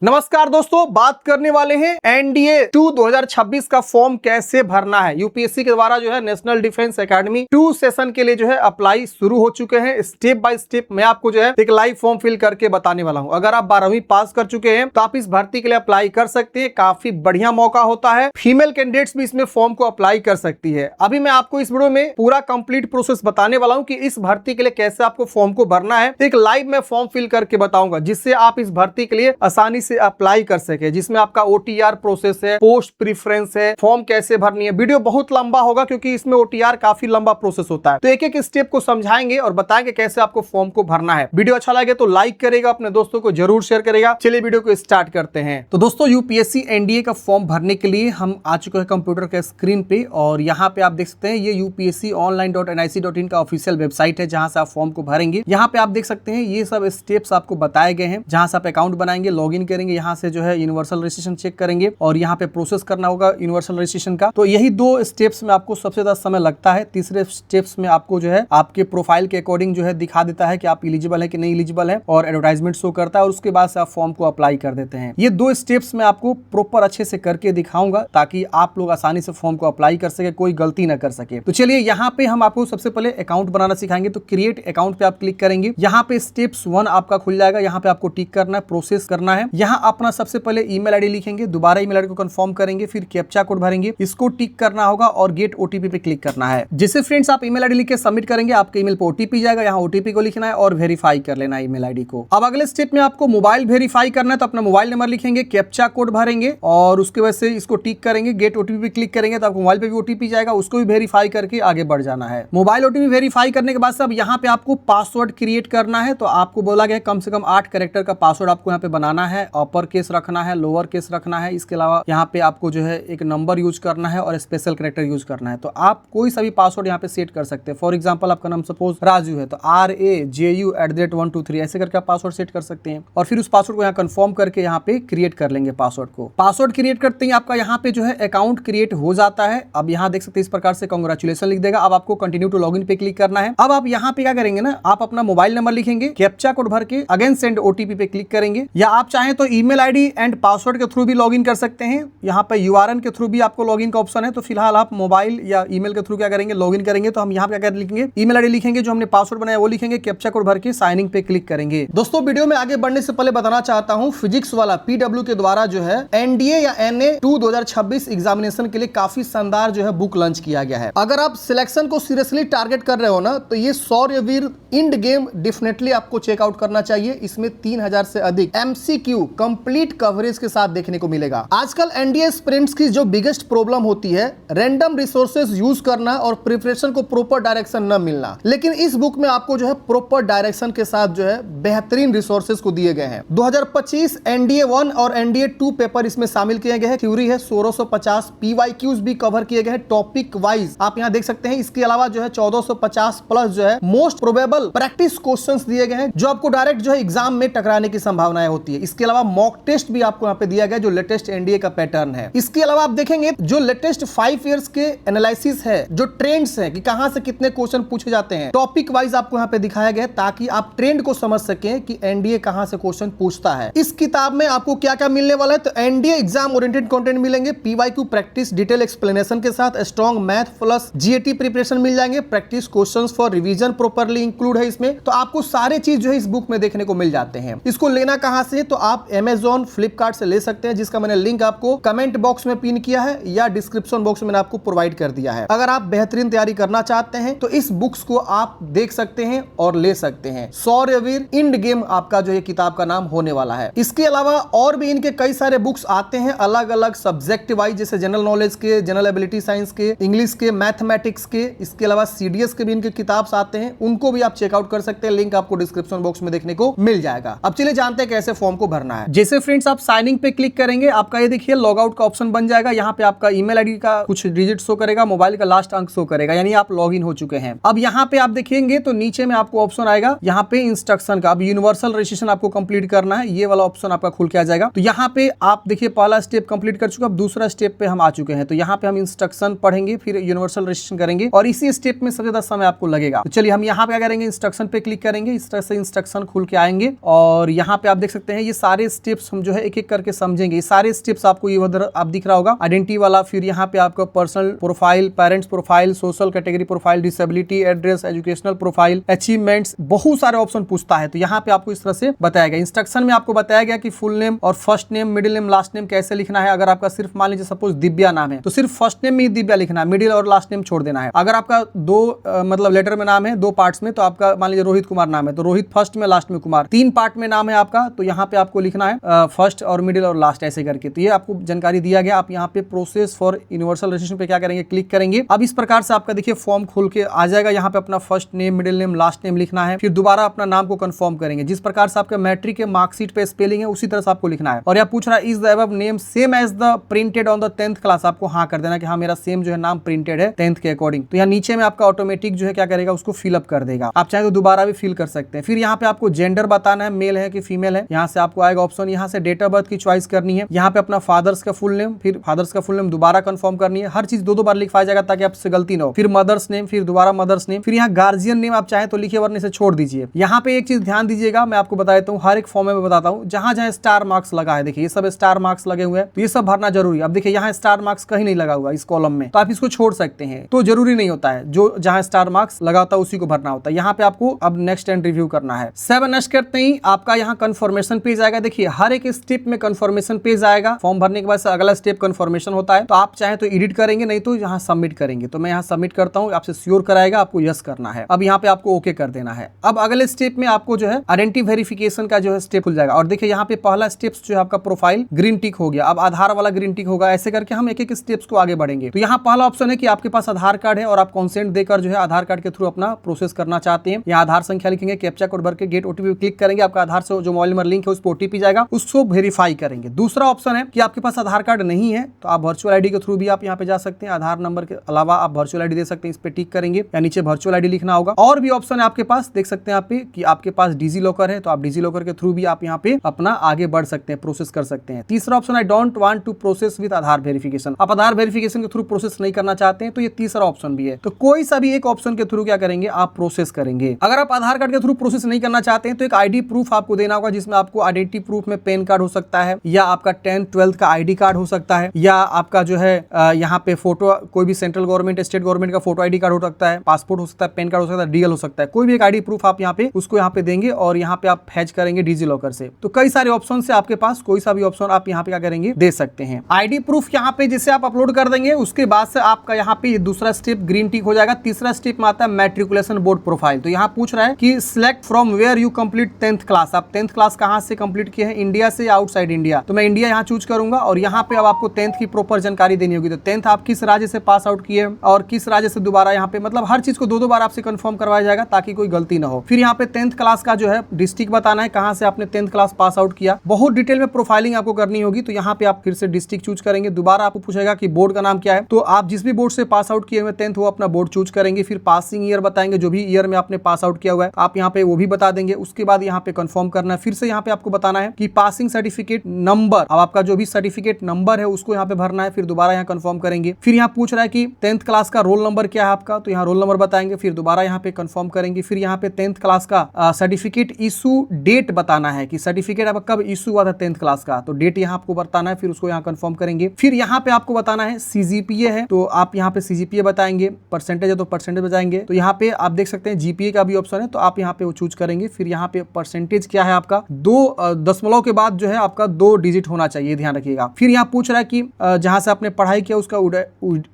नमस्कार दोस्तों, बात करने वाले हैं एनडीए 2 2026 का फॉर्म कैसे भरना है। यूपीएससी के द्वारा जो है नेशनल डिफेंस एकेडमी 2 सेशन के लिए जो है अप्लाई शुरू हो चुके हैं। स्टेप बाय स्टेप मैं आपको जो है एक लाइव फॉर्म फिल करके बताने वाला हूं। अगर आप 12वीं पास कर चुके हैं तो आप इस भर्ती के लिए अप्लाई कर सकते हैं। काफी बढ़िया मौका होता है, फीमेल कैंडिडेट्स भी इसमें फॉर्म को अप्लाई कर सकती है। अभी मैं आपको इस वीडियो में पूरा कंप्लीट प्रोसेस बताने वाला हूं कि इस भर्ती के लिए कैसे आपको फॉर्म को भरना है। एक लाइव में फॉर्म फिल करके बताऊंगा जिससे आप इस भर्ती के लिए आसानी से अप्लाई कर सके, जिसमें आपका ओटीआर प्रोसेस है, पोस्ट प्रेफरेंस है, फॉर्म कैसे भरनी है। वीडियो बहुत लंबा होगा क्योंकि इसमें ओटीआर काफी लंबा प्रोसेस होता है, तो एक एक स्टेप को समझाएंगे और बताएंगे कैसे आपको फॉर्म को भरना है। वीडियो अच्छा लगे तो लाइक करेगा, अपने दोस्तों को जरूर शेयर करेगा। चलिए वीडियो को स्टार्ट करते हैं। तो दोस्तों, यूपीएससी एनडीए का फॉर्म भरने के लिए हम आ चुके हैं कंप्यूटर के स्क्रीन पे और यहाँ पे आप देख सकते हैं ये upsconline.nic.in का ऑफिशियल वेबसाइट है जहां से आप फॉर्म को भरेंगे। यहाँ पे आप देख सकते हैं ये सब स्टेप्स आपको बताए गए हैं, जहां से आप अकाउंट बनाएंगे, लॉगिन करेंगे, यहाँ से जो है यूनिवर्सल रजिस्ट्रेशन चेक करेंगे और यहाँ पे प्रोसेस करना होगा यूनिवर्सल रजिस्ट्रेशन का। तो यही 2 स्टेप्स में आपको सबसे ज्यादा समय लगता है। तीसरे स्टेप्स में आपको जो है आपके प्रोफाइल के अकॉर्डिंग जो है दिखा देता है कि आप एलिजिबल है कि नहीं एलिजिबल है और एडवर्टाइजमेंट शो करता है और उसके बाद से आप फॉर्म को अप्लाई कर देते हैं। ये 2 स्टेप्स में आपको प्रॉपर अच्छे से करके दिखाऊंगा ताकि आप लोग आसानी से फॉर्म को अप्लाई कर सके, कोई गलती ना कर सके। तो चलिए यहाँ पे हम आपको सबसे पहले अकाउंट बनाना सिखाएंगे। तो क्रिएट अकाउंट पे आप क्लिक करेंगे, यहाँ पे स्टेप्स 1 आपका खुल जाएगा। यहाँ पे आपको टिक करना है, प्रोसेस करना है। यहाँ अपना सबसे पहले ईमेल आईडी लिखेंगे, दोबारा ईमेल आईडी को कंफर्म करेंगे, फिर कैप्चा कोड भरेंगे, इसको टिक करना होगा और गेट ओटीपी पे क्लिक करना है। जैसे फ्रेंड्स आप ईमेल आईडी लिख के सबमिट करेंगे, आपके ईमेल पे ओटीपी जाएगा, यहाँ ओटीपी को लिखना है और वेरीफाई कर लेना है ईमेल आईडी को। अब अगले स्टेप में आपको मोबाइल वेरीफाई करना है, तो अपना मोबाइल नंबर लिखेंगे, कैप्चा कोड भरेंगे और उसके वजह से इसको टिक करेंगे, गेट ओटीपी पे क्लिक करेंगे तो आपको मोबाइल पे भी ओटीपी जाएगा, उसको भी वेरीफाई करके आगे बढ़ जाना है। मोबाइल ओटीपी वेरीफाई करने के बाद से अब यहाँ पे आपको पासवर्ड क्रिएट करना है। तो आपको बोला गया कम से कम 8 कैरेक्टर का पासवर्ड आपको यहाँ पे बनाना है, अपर केस रखना है, लोअर केस रखना है। इसके अलावा यहाँ पे आपको जो है एक नंबर यूज करना है और स्पेशल कैरेक्टर यूज करना है। तो आप कोई सा भी पासवर्ड यहाँ पे सेट कर सकते हैं। फॉर एग्जांपल आपका नाम सपोज राजू है तो RAJU@123 ऐसे करके आप पासवर्ड सेट कर सकते हैं और फिर उस पासवर्ड को यहाँ कंफर्म करके यहाँ पे क्रिएट कर लेंगे पासवर्ड को। पासवर्ड क्रिएट करते ही आपका यहाँ पे जो है अकाउंट क्रिएट हो जाता है। अब यहाँ देख सकते हैं इस प्रकार से कांग्रेचुलेशन लिख देगा। अब आपको कंटिन्यू टू लॉगिन पे क्लिक करना है। अब आप यहाँ पे क्या करेंगे ना, आप अपना मोबाइल नंबर लिखेंगे, कैप्चा कोड भर के अगेन सेंड ओटीपी पे क्लिक करेंगे, या आप चाहें तो ईमेल आईडी एंड पासवर्ड के थ्रू भी लॉगिन कर सकते हैं। यहाँ पे यूआरएन के थ्रू भी आपको लॉगिन का ऑप्शन है। तो फिलहाल आप मोबाइल या ईमेल के थ्रू क्या करेंगे, लॉगिन करेंगे। तो हम यहाँ पे क्या लिखेंगे, ईमेल आईडी लिखेंगे, जो हमने पासवर्ड बनाया वो लिखेंगे, कैप्चा कोड भर के साइनिंग पे क्लिक करेंगे। दोस्तों, वीडियो में आगे बढ़ने से पहले बताना चाहता हूँ, फिजिक्स वाला पीडब्ल्यू के द्वारा जो है एनडीए या एनए 2 2026 एग्जामिनेशन के लिए काफी शानदार जो है बुक लॉन्च किया गया है। अगर आप सिलेक्शन को सीरियसली टारगेट कर रहे हो ना, तो ये शौर्यवीर इंड गेम डेफिनेटली आपको चेकआउट करना चाहिए। इसमें 3000 से अधिक एमसीक्यू कंप्लीट कवरेज के साथ देखने को मिलेगा। आजकल एनडीए स्टूडेंट्स की जो बिगेस्ट प्रॉब्लम होती है, रैंडम रिसोर्सेज यूज करना और प्रिपरेशन को प्रॉपर डायरेक्शन न मिलना। लेकिन इस बुक में आपको जो है प्रॉपर डायरेक्शन के साथ जो है बेहतरीन रिसोर्सेज को दिए गए हैं। 2025 एनडीए 1 और एनडीए 2 पेपर इसमें शामिल किए गए हैं। थ्योरी है 1650, पीवाईक्यूज भी कवर किए गए हैं टॉपिक वाइज, आप यहां देख सकते हैं। इसके अलावा जो है 1450 प्लस जो है मोस्ट प्रोबेबल प्रैक्टिस क्वेश्चंस दिए गए हैं, जो आपको डायरेक्ट जो है एग्जाम में टकराने की संभावनाएं होती है। इसके अलावा मॉक टेस्ट भी आपको यहाँ पे दिया गया, जो लेटेस्ट एनडीए का पैटर्न है। इसके अलावा आप देखेंगे जो लेटेस्ट 5 इयर्स के एनालिसिस है, जो ट्रेंड्स है कि कहां से कितने क्वेश्चन पूछे जाते हैं, टॉपिक वाइज आपको यहाँ पे दिखाया गया है ताकि आप ट्रेंड को समझ सकें कि एनडीए कहां से क्वेश्चन पूछता है। इस किताब में आपको क्या क्या मिलने वाला है, तो एनडीए एग्जाम ओरिएंटेड कंटेंट मिलेंगे, पीवाईक्यू प्रैक्टिस डिटेल एक्सप्लेनेशन के साथ, strong math plus GAT preparation मिल जाएंगे, practice questions for revision properly include है इसमें। तो आपको सारे चीज जो है इस बुक में देखने को मिल जाते हैं। इसको लेना कहां से, तो आप अमेजॉन फ्लिपकार्ट से ले सकते हैं, जिसका मैंने लिंक आपको कमेंट बॉक्स में पिन किया है या डिस्क्रिप्शन बॉक्स में मैंने आपको प्रोवाइड कर दिया है। अगर आप बेहतरीन तैयारी करना चाहते हैं तो इस बुक्स को आप देख सकते हैं और ले सकते हैं। शौर्यवीर इंड गेम आपका जो ये किताब का नाम होने वाला है। इसके अलावा और भी इनके कई सारे बुक्स आते हैं अलग अलग सब्जेक्ट वाइज, जैसे जनरल नॉलेज के, जनरल एबिलिटी साइंस के, इंग्लिश के, मैथमेटिक्स के। इसके अलावा सीडीएस के भी इनके किताब आते हैं, उनको भी आप चेकआउट कर सकते हैं। लिंक आपको डिस्क्रिप्शन बॉक्स में देखने को मिल जाएगा। अब चलिए जानते हैं कैसे फॉर्म को भरना है। जैसे फ्रेंड्स आप साइनिंग पे क्लिक करेंगे, आपका ये देखिए लॉग आउट का ऑप्शन बन जाएगा। यहाँ पे आपका ईमेल आईडी का कुछ डिजिट शो करेगा, मोबाइल का लास्ट अंक शो करेगा, यानी आप लॉग इन हो चुके हैं। अब यहाँ पे आप देखेंगे तो नीचे में आपको ऑप्शन आएगा यहाँ पे इंस्ट्रक्शन का। अब यूनिवर्सल रजिस्ट्रेशन आपको कंप्लीट करना है, ये वाला ऑप्शन आपका खुल के आ जाएगा। तो यहाँ पे आप देखिए पहला स्टेप कंप्लीट कर चुके, अब दूसरा स्टेप पे हम आ चुके हैं। तो यहाँ पे हम इंस्ट्रक्शन पढ़ेंगे, फिर यूनिवर्सल रजिस्ट्रेशन करेंगे और इसी स्टेप में सबसे ज्यादा समय आपको लगेगा। तो चलिए हम यहाँ पे क्या करेंगे, इंस्ट्रक्शन पे क्लिक करेंगे। इस तरह से इंस्ट्रक्शन खुल के आएंगे और यहाँ पे आप देख सकते हैं ये सारे सारे स्टेप्स हम जो है एक एक करके समझेंगे। सारे स्टेप्स आपको ये उधर आप दिख रहा होगा, आइडेंटिटी वाला, फिर यहाँ पे आपका personal profile, parents profile, social category profile, disability, address, educational profile, achievements, बहुत सारे ऑप्शन पूछता है। तो यहाँ पे आपको इस तरह से बताया गया। इंस्ट्रक्शन में आपको बताया गया कि फुल नेम और first name, middle name, last name कैसे लिखना है। अगर आपका सिर्फ मान लीजिए सपोज दिव्या नाम है तो सिर्फ फर्स्ट नेम में ही दिव्या लिखना है, मिडिल और लास्ट नेम छोड़ देना है। अगर आपका दो मतलब लेटर में नाम है, दो पार्ट्स में, तो आपका मान लीजिए रोहित कुमार नाम है तो रोहित फर्स्ट में, लास्ट में कुमार। 3 पार्ट में नाम है आपका तो यहाँ पे आपको लिखना है फर्स्ट और मिडिल और लास्ट ऐसे करके। तो ये आपको जानकारी दिया गया। आप यहाँ पे प्रोसेस फॉर यूनिवर्सल रजिस्ट्रेशन पे क्या करेंगे, क्लिक करेंगे। अब इस प्रकार से आपका देखिए फॉर्म खोल के आ जाएगा। यहाँ पे अपना first name, middle name, last name लिखना है, फिर दोबारा अपना नाम को कंफर्म करेंगे। जिस प्रकार से आपके मैट्रिक के मार्कशीट पे स्पेलिंग है उसी तरह से आपको लिखना है। और यह पूछ रहा है is the above name same as the printed on the 10th class, आपको हाँ कर देना कि हाँ मेरा सेम जो है नाम प्रिंटेड है 10th के अकॉर्डिंग। तो यहाँ नीचे में आपका ऑटोमेटिक जो है क्या करेगा, उसको फिलअप कर देगा। आप चाहे तो दोबारा भी फिल कर सकते हैं। फिर यहाँ पे आपको जेंडर बताना है, मेल है कि फीमेल है। यहाँ से आपको आएगा ऑप्शन, यहाँ से डेट ऑफ बर्थ की चॉइस करनी है। यहाँ पे अपना फादर्स का फुल नेम, फिर फादर्स का फुल नेम दोबारा कंफर्म करनी है। हर चीज दो बार लिखवाया जाएगा ताकि आपसे गलती ना हो। फिर मदर्स नेम, फिर दोबारा मदर्स नेम, फिर यहाँ गार्जियन नेम आप चाहे तो लिखिए वरना इसे छोड़ दीजिए। यहाँ पे एक चीज ध्यान दीजिएगा, मैं आपको बता देता हूँ, हर एक फॉर्म में बताता हूँ, जहां जहां स्टार मार्क्स लगा है, देखिए ये सब स्टार मार्क्स लगे हुए हैं तो ये सब भरना जरूरी है। अब देखिए यहाँ स्टार मार्क्स कहीं नहीं लगा हुआ इस कॉलम में, तो आप इसको छोड़ सकते हैं। तो जरूरी नहीं होता है, जो जहां स्टार मार्क्स लगा होता है उसी को भरना होता है। यहाँ पे आपको अब नेक्स्ट एंड रिव्यू करना है। 7 करते ही आपका यहाँ कंफर्मेशन पेज आएगा। देखिए हर एक स्टेप में कंफर्मेशन पेज आएगा। फॉर्म भरने के बाद अगला स्टेप कंफर्मेशन होता है। तो आप चाहे तो एडिट करेंगे, नहीं तो यहाँ सबमिट करेंगे। तो मैं यहाँ सबमिट करता हूँ, आपसे श्योर कराएगा, आपको यस करना है। अब यहाँ पे आपको ओके कर देना है। अब अगले स्टेप में आपको जो है आइडेंटिटी वेरिफिकेशन का जो है स्टेप खुल जाएगा। और देखिए यहाँ पे पहला स्टेप्स जो है आपका प्रोफाइल ग्रीन टिक हो गया। अब आधार वाला ग्रीन टिक होगा। ऐसे करके हम एक एक स्टेप्स को आगे बढ़ेंगे। तो यहाँ पहला ऑप्शन है कि आपके पास आधार कार्ड है और आप कंसेंट देकर जो है आधार कार्ड के थ्रू अपना प्रोसेस करना चाहते हैं। यहाँ आधार संख्या लिखेंगे, कैप्चा कोड भर के गेट ओटीपी क्लिक करेंगे। आपका आधार से जो मोबाइल नंबर लिंक है उस पर ओटीपी जाएगा, उसको वेरीफाई करेंगे। दूसरा ऑप्शन है कि आपके पास आधार कार्ड नहीं है तो आप वर्चुअल आईडी के थ्रू भी आप यहाँ पे जा सकते हैं। आधार नंबर के अलावा आप वर्चुअल आईडी दे सकते हैं, इस पे टिक करेंगे या नीचे वर्चुअल आईडी लिखना होगा। और भी ऑप्शन है आपके पास, देख सकते हैं आप पे कि आपके पास डिजी लॉकर है तो आप डिजी लॉकर के थ्रू भी आप यहाँ पे अपना आगे बढ़ सकते हैं, प्रोसेस कर सकते हैं। तीसरा ऑप्शन है don't want to process with Aadhaar verification. आप आधार वेरिफिकेशन के थ्रू प्रोसेस नहीं करना चाहते हैं तो ये तीसरा ऑप्शन भी है। तो कोई सा भी एक ऑप्शन के थ्रू क्या करेंगे, आप प्रोसेस करेंगे। अगर आप आधार कार्ड के थ्रू प्रोसेस नहीं करना चाहते हैं तो एक आईडी प्रूफ आपको देना होगा, जिसमें आपको आइडेंटिटी प्रूफ में पैन कार्ड हो सकता है, या आपका 10th 12th का आईडी कार्ड हो सकता है, या आपका जो है यहाँ पे फोटो कोई भी सेंट्रल गवर्नमेंट, स्टेट गवर्नमेंट का फोटो आईडी कार्ड हो सकता है, पासपोर्ट हो सकता है, पैन कार्ड हो सकता है, डीएल हो सकता है। कोई भी एक आईडी प्रूफ आप यहाँ पे उसको यहाँ पे देंगे और यहाँ पे आप फैच करेंगे डिजी लॉकर से। तो कई सारे ऑप्शन से आपके पास कोई सा भी ऑप्शन आप यहाँ पे क्या करेंगे, दे सकते हैं। आईडी प्रूफ यहाँ पे जैसे आप अपलोड कर देंगे उसके बाद से आपका यहाँ पे दूसरा स्टेप ग्रीन टिक हो जाएगा। तीसरा स्टेप में आता है मैट्रिकुलेशन बोर्ड प्रोफाइल। तो यहाँ पूछ रहा है कि select from where you complete 10th class. आप 10th क्लास कहाँ से कंप्लीट किए हैं, इंडिया से या आउटसाइड इंडिया। तो मैं इंडिया यहाँ चूज करूंगा और यहाँ पे अब आपको 10th की प्रॉपर जानकारी देनी होगी। तो 10th आप किस राज्य से पास आउट किए और किस राज्य से दोबारा यहाँ पे, मतलब हर चीज को दो बार आपसे कंफर्म करवाया जाएगा ताकि कोई गलती ना हो। फिर यहाँ पे 10th क्लास का जो है डिस्ट्रिक्ट बताना है, कहाँ से आपने 10th क्लास पास आउट किया। बहुत डिटेल में प्रोफाइलिंग आपको करनी होगी। तो यहाँ पे आप फिर से डिस्ट्रिक्ट चूज करेंगे। दोबारा आपको पूछेगा कि बोर्ड का नाम क्या है, तो आप जिस भी बोर्ड से पास आउट किए हुए 10th वो अपना बोर्ड चूज करेंगे। फिर पासिंग ईयर बताएंगे, जो भी ईयर में आपने पास आउट किया हुआ है आप यहाँ पे वो भी बता देंगे। उसके बाद यहाँ पे कंफर्म करना है। फिर से यहाँ पे आपको बताना है कि पासिंग सर्टिफिकेट नंबर, अब आपका जो भी सर्टिफिकेट नंबर है उसको यहाँ पे भरना है। फिर दोबारा यहाँ कंफर्म करेंगे। फिर यहाँ पूछ रहा है कि 10th क्लास का रोल नंबर क्या है आपका, तो यहाँ रोल नंबर बताएंगे। फिर दोबारा यहाँ पे कंफर्म करेंगे। फिर यहाँ पे 10th क्लास का सर्टिफिकेट इशू डेट बताना है कि सर्टिफिकेट आपका कब इशू हुआ था 10th क्लास का, तो डेट यहाँ आपको बताना है। फिर उसको यहाँ कंफर्म करेंगे। फिर यहाँ पे आपको बताना है सीजीपीए है तो आप यहाँ पे सीजीपीए बताएंगे, परसेंटेज है तो परसेंटेज बताएंगे। तो यहाँ पे आप देख सकते हैं जीपीए का भी ऑप्शन है तो आप यहाँ पे वो चूज करेंगे। फिर यहाँ पे परसेंटेज क्या है आपका, 2 दशमलव के बाद जो है आपका 2 डिजिट होना चाहिए, ध्यान रखिएगा। फिर यहाँ पूछ रहा है कि जहां से आपने पढ़ाई किया उसका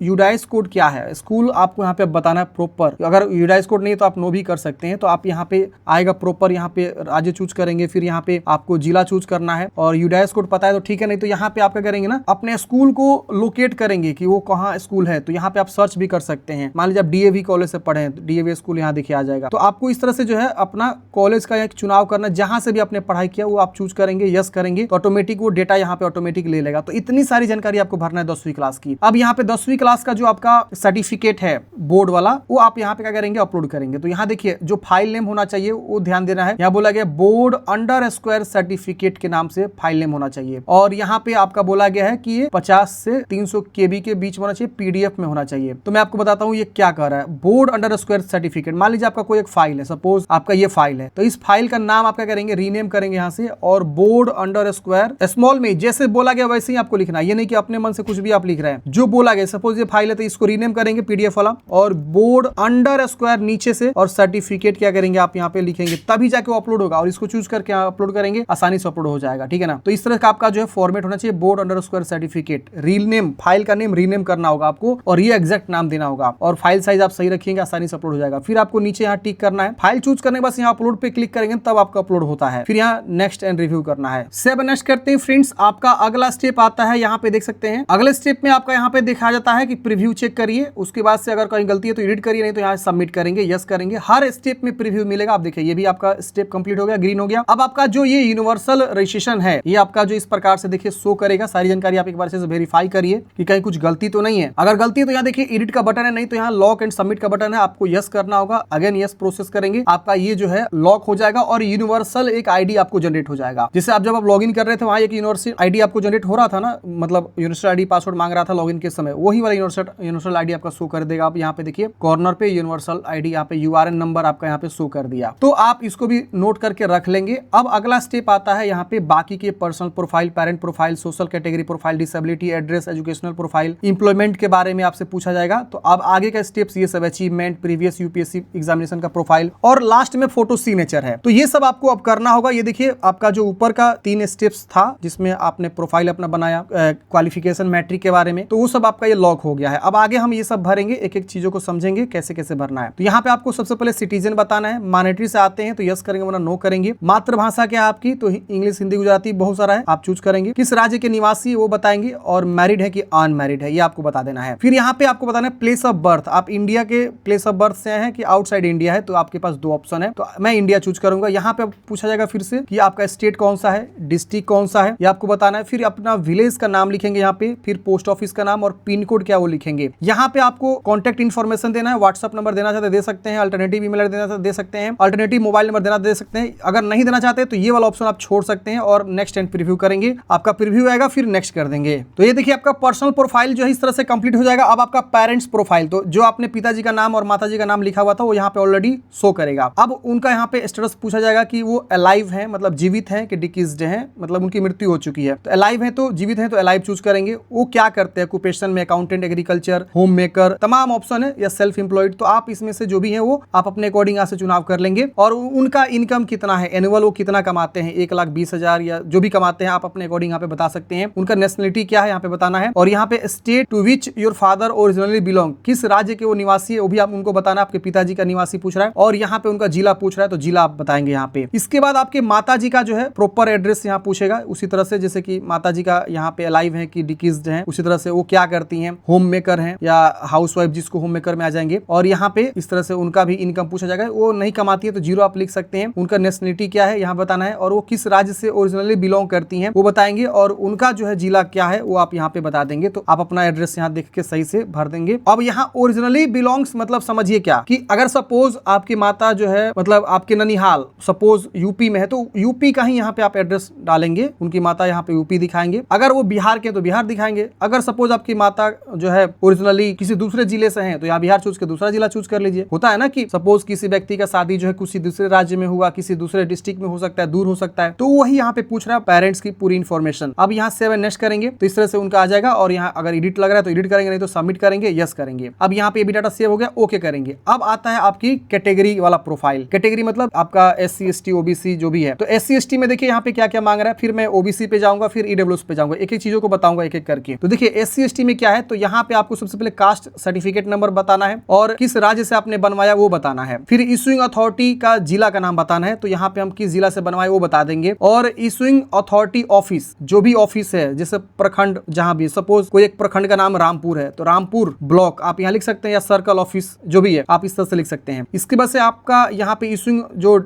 यूडाइस कोड क्या है, स्कूल आपको यहाँ पे बताना है प्रॉपर। अगर यूडाइस कोड नहीं तो आप नो भी कर सकते हैं। तो आप यहाँ पे आएगा प्रॉपर, यहाँ पे राज्य चूज करेंगे। फिर यहाँ पे आपको जिला चूज करना है और यूडाइस कोड पता है तो ठीक है, नहीं तो यहाँ पे आप क्या करेंगे ना, अपने स्कूल को लोकेट करेंगे कि वो कहाँ स्कूल है। तो यहाँ पे आप सर्च भी कर सकते हैं। मान लीजिए आप डीएवी कॉलेज से पढ़े हैं तो डीएवी स्कूल यहाँ देखिए आ जाएगा। तो आपको इस तरह से जो है अपना कॉलेज का एक चुनाव करना, जहां से भी आपने पढ़ाई किया वो आप चूज करेंगे, यस करेंगे तो ऑटोमेटिक वो डेटा यहाँ पे ऑटोमेटिक ले लेगा। तो इतनी सारी जानकारी आपको भरना है 10वीं क्लास की। अब यहाँ पे 10वीं क्लास का जो आपका सर्टिफिकेट है बोर्ड वाला, वो आप यहाँ पे क्या करेंगे, अपलोड करेंगे। तो यहाँ देखिए जो फाइल नेम होना चाहिए वो ध्यान देना है। यहाँ बोला गया बोर्ड अंडरस्कोर सर्टिफिकेट के नाम से फाइल नेम होना चाहिए। और यहाँ पे आपका बोला गया है कि ये 50 से 300 KB के बीच में होना चाहिए, पीडीएफ में होना चाहिए। तो मैं आपको बताता हूँ ये क्या कर रहा है। बोर्ड अंडरस्कोर सर्टिफिकेट, मान लीजिए आपका कोई एक फाइल है, सपोज आपका ये फाइल है, तो इस फाइल का नाम आप क्या करेंगे, रीनेम करेंगे यहाँ से और और बोर्ड अंडर स्क्वायर स्मॉल में जैसे बोला गया वैसे ही आपको लिखना है, ये नहीं कि अपने मन से कुछ भी आप लिख रहे हैं, जो बोला गया। सपोज ये फाइल है तो इसको रीनेम करेंगे पीडीएफ वाला, और बोर्ड अंडर स्क्वायर नीचे से, और सर्टिफिकेट क्या करेंगे आप यहाँ पे लिखेंगे, तभी जाके अपलोड होगा। और इसको चूज करके अपलोड करेंगे, आसानी से अपलोड हो जाएगा, ठीक है ना। तो इस तरह का आपका जो है फॉर्मेट होना चाहिए, board under square certificate. Rename, file का नेम रीनेम करना होगा आपको, और ये एग्जैक्ट नाम देना होगा, और फाइल साइज आप सही रखेंगे, आसानी से अपलोड हो जाएगा। फिर आपको नीचे यहाँ टिक करना है, फाइल चूज करने के बाद यहाँ अपलोड पे क्लिक करेंगे तब आपका अपलोड होता है। फिर यहाँ नेक्स्ट एंड रिव्यू करना है। सेव नेक्स्ट करते हैं फ्रेंड्स। आपका अगला स्टेप आता है, यहाँ पे देख सकते हैं अगले स्टेप में आपका यहाँ पे दिखाया जाता है कि प्रीव्यू चेक करिए, उसके बाद से अगर कोई गलती है तो एडिट करिए, नहीं तो यहाँ सबमिट करेंगे, यस करेंगे। हर स्टेप में प्रीव्यू मिलेगा। आप देखिए ये भी आपका स्टेप कंप्लीट हो गया, ग्रीन हो गया। अब आपका जो ये यूनिवर्सल रजिस्ट्रेशन है, ये आपका जो इस प्रकार से देखिए शो करेगा। सारी जानकारी आप एक बार से वेरीफाई करिए कि कहीं कुछ गलती तो नहीं है। अगर गलती है तो यहाँ देखिए एडिट का बटन है, नहीं तो यहाँ लॉक एंड सबमिट का बटन है, आपको यस करना होगा। अगेन यस प्रोसेस करेंगे, आपका ये जो है लॉक हो जाएगा और यूनिवर्सल एक आईडी आपको जनरेट हो जाएगा। जैसे आप जब आप लॉगिन कर रहे थे वहां एक यूनिवर्सल आईडी आपको जनरेट हो रहा था ना, मतलब यूनिवर्सल आईडी पासवर्ड मांग रहा था लॉगिन के समय, वही वाला यूनिवर्सल आईडी आपका शो कर देगा। आप यहाँ पे देखिए कॉर्नर पे यूनिवर्सल आईडी, यहाँ पे यूआरएन नंबर आपका यहाँ पे शो कर दिया। तो आप इसको भी नोट करके रख लेंगे। अब अगला स्टेप आता है यहाँ पे बाकी के personal profile, parent profile, social category profile, disability, address, educational profile, employment के बारे में आपसे पूछा जाएगा। तो अब आगे का स्टेप्स ये सब, अचीवमेंट, प्रीवियस यूपीएससी एग्जामिनेशन का प्रोफाइल, और लास्ट में फोटो सिग्नेचर है। तो ये सब आपको अब करना होगा। ये देखिए आपका जो ऊपर का 3 स्टेप्स था जिसमें आपने प्रोफाइल अपना बनाया, क्वालिफिकेशन, मैट्रिक के बारे में, तो वो सब आपका ये लॉक हो गया है। अब आगे हम ये सब भरेंगे, एक एक चीजों को समझेंगे कैसे कैसे भरना है। तो यहाँ पे आपको सबसे पहले सिटीजन बताना है। मॉनेटरी से आते हैं तो यस करेंगे वरना नो करेंगे। मातृभाषा क्या है आपकी, तो इंग्लिश, हिंदी, गुजराती बहुत सारा है, आप चूज करेंगे। किस राज्य के निवासी वो बताएंगे, और मैरिड है कि अनमैरिड है ये आपको बता देना है। फिर यहाँ पे आपको बताना है प्लेस ऑफ बर्थ, आप इंडिया के प्लेस ऑफ बर्थ से हैं कि आउटसाइड इंडिया है, तो आपके पास 2 ऑप्शन है। तो मैं इंडिया चूज करूंगा। यहाँ पे पूछा जाएगा फिर से कि आपका स्टेट कौन सा है, डिस्ट्रिक्ट कौन सा है, ये आपको बताना है। फिर अपना विलेज का नाम लिखेंगे यहाँ पे, फिर पोस्ट ऑफिस का नाम और पिन कोड क्या वो लिखेंगे। यहाँ पे आपको कॉन्टैक्ट इन्फॉर्मेशन देना है, व्हाट्सअप नंबर देना चाहते दे सकते हैं, अल्टरनेटिव ईमेल देना दे सकते हैं, अल्टरनेटिव मोबाइल नंबर देना दे सकते हैं। अगर नहीं देना चाहते तो ये वाला ऑप्शन आप छोड़ सकते हैं, और नेक्स्ट एंड प्रीव्यू करेंगे। आपका प्रीव्यू आएगा फिर नेक्स्ट कर देंगे। तो ये देखिए आपका पर्सनल प्रोफाइल जो है इस तरह से कंप्लीट हो जाएगा। अब आपका पेरेंट्स प्रोफाइल, तो जो आपने पिताजी का नाम और माताजी का नाम लिखा हुआ था वो यहाँ पे ऑलरेडी शो करेगा। अब उनका यहाँ पे स्टेटस पूछा जाएगा कि वो अलाइव है, मतलब जीवित है, कि डिकीज्ड है, मतलब उनकी मृत्यु हो चुकी है। तो अलाइव है तो जीवित है तो अलाइव चूज करेंगे। वो क्या करते हैं, ऑक्यूपेशन में अकाउंटेंट, एग्रीकल्चर, होम मेकर, तमाम ऑप्शन है, या सेल्फ एम्प्लॉयड। तो आप इसमें से जो भी है वो आप अपने अकॉर्डिंग यहाँ से चुनाव कर लेंगे। और उनका इनकम कितना है, एनुअल वो कितना कमाते हैं, 1,20,000 या जो भी कमाते हैं आप अपने अकॉर्डिंग यहाँ पे बता सकते हैं। उनका नेशनलिटी क्या है यहाँ पे बताना है। और यहाँ पे state to which your father originally belong, किस राज्य के वो निवासी है वो भी आप उनको बताना है। आपके पिताजी का निवासी पूछ रहा है, और यहाँ पे उनका जिला पूछ रहा है तो जिला आप बताएंगे यहाँ पे। इसके बाद आपके माताजी का जो है प्रॉपर एड्रेस यहाँ पूछेगा, उसी तरह से जैसे कि माताजी का यहाँ पे अलाइव है कि डिकीज्ड है, उसी तरह से वो क्या करती हैं, होम मेकर हैं या हाउसवाइफ, जिसको होम मेकर में आ जाएंगे। और यहाँ पे इस तरह से उनका भी इनकम पूछा जाएगा, वो नहीं कमाती है तो 0 आप लिख सकते हैं। उनका नेशनलिटी क्या है यहाँ बताना है, और वो किस राज्य से ओरिजिनली बिलोंग करती हैं वो बताएंगे, और उनका जो है जिला क्या है वो आप यहाँ पे बता देंगे। तो आप अपना एड्रेस यहाँ देख के सही से भर देंगे। अब यहाँ ओरिजिनली बिलोंग्स मतलब समझिए क्या, कि अगर सपोज आपकी माता जो है मतलब आपके ननिहाल सपोज यूपी में है तो यूपी का ही यहाँ पे आप एड्रेस डालेंगे, उनकी माता यहाँ पे यूपी दिखाएंगे। अगर वो बिहार के तो बिहार दिखाएंगे। अगर सपोज आपकी माता जो है ओरिजिनली किसी दूसरे जिले से है तो यहाँ बिहार चूज के दूसरा जिला चूज कर लीजिए। होता है ना कि सपोज किसी व्यक्ति का शादी जो है किसी दूसरे राज्य में हुआ, किसी दूसरे डिस्ट्रिक्ट में हो सकता है, दूर हो सकता है, तो वही यहाँ पे पूछ रहा है पेरेंट्स की पूरी इन्फॉर्मेशन। अब यहाँ सेव एंड नेक्स्ट करेंगे तो इस तरह से उनका आ जाएगा, और यहाँ अगर एडिट लग रहा है तो एडिट करेंगे, नहीं तो सबमिट करेंगे, यस करेंगे। अब यहाँ पे ये भी डाटा सेव हो गया, ओके करेंगे। अब आता है आपकी कैटेगरी वाला प्रोफाइल। कैटेगरी मतलब आपका SC ST OBC जो भी है। तो SC ST में देखिए यहाँ पे क्या क्या मांग रहा है, फिर मैं OBC पे जाऊंगा, फिर EWS पे जाऊंगा, एक एक चीजों को बताऊंगा एक एक करके। तो देखिए SC ST में क्या है, तो यहाँ पे आपको सबसे पहले कास्ट सर्टिफिकेट नंबर बताना है, और किस राज्य से आपने बनवाया वो बताना है। फिर इशुइंग अथॉरिटी का जिला का नाम बताना है, तो यहाँ पे हम किस जिला से बनवाए वो बता देंगे। और इशुइंग अथॉरिटी ऑफिस, जो भी ऑफिस है, जैसे प्रखंड जहां भी, सपोज कोई एक प्रखंड का नाम रामपुर है तो रामपुर ब्लॉक आप यहाँ लिख सकते हैं, या सर्कल ऑफिस जो भी है आप इस तरह से लिख सकते हैं। इसके बाद से आपका यहाँ पे इशुइंग जो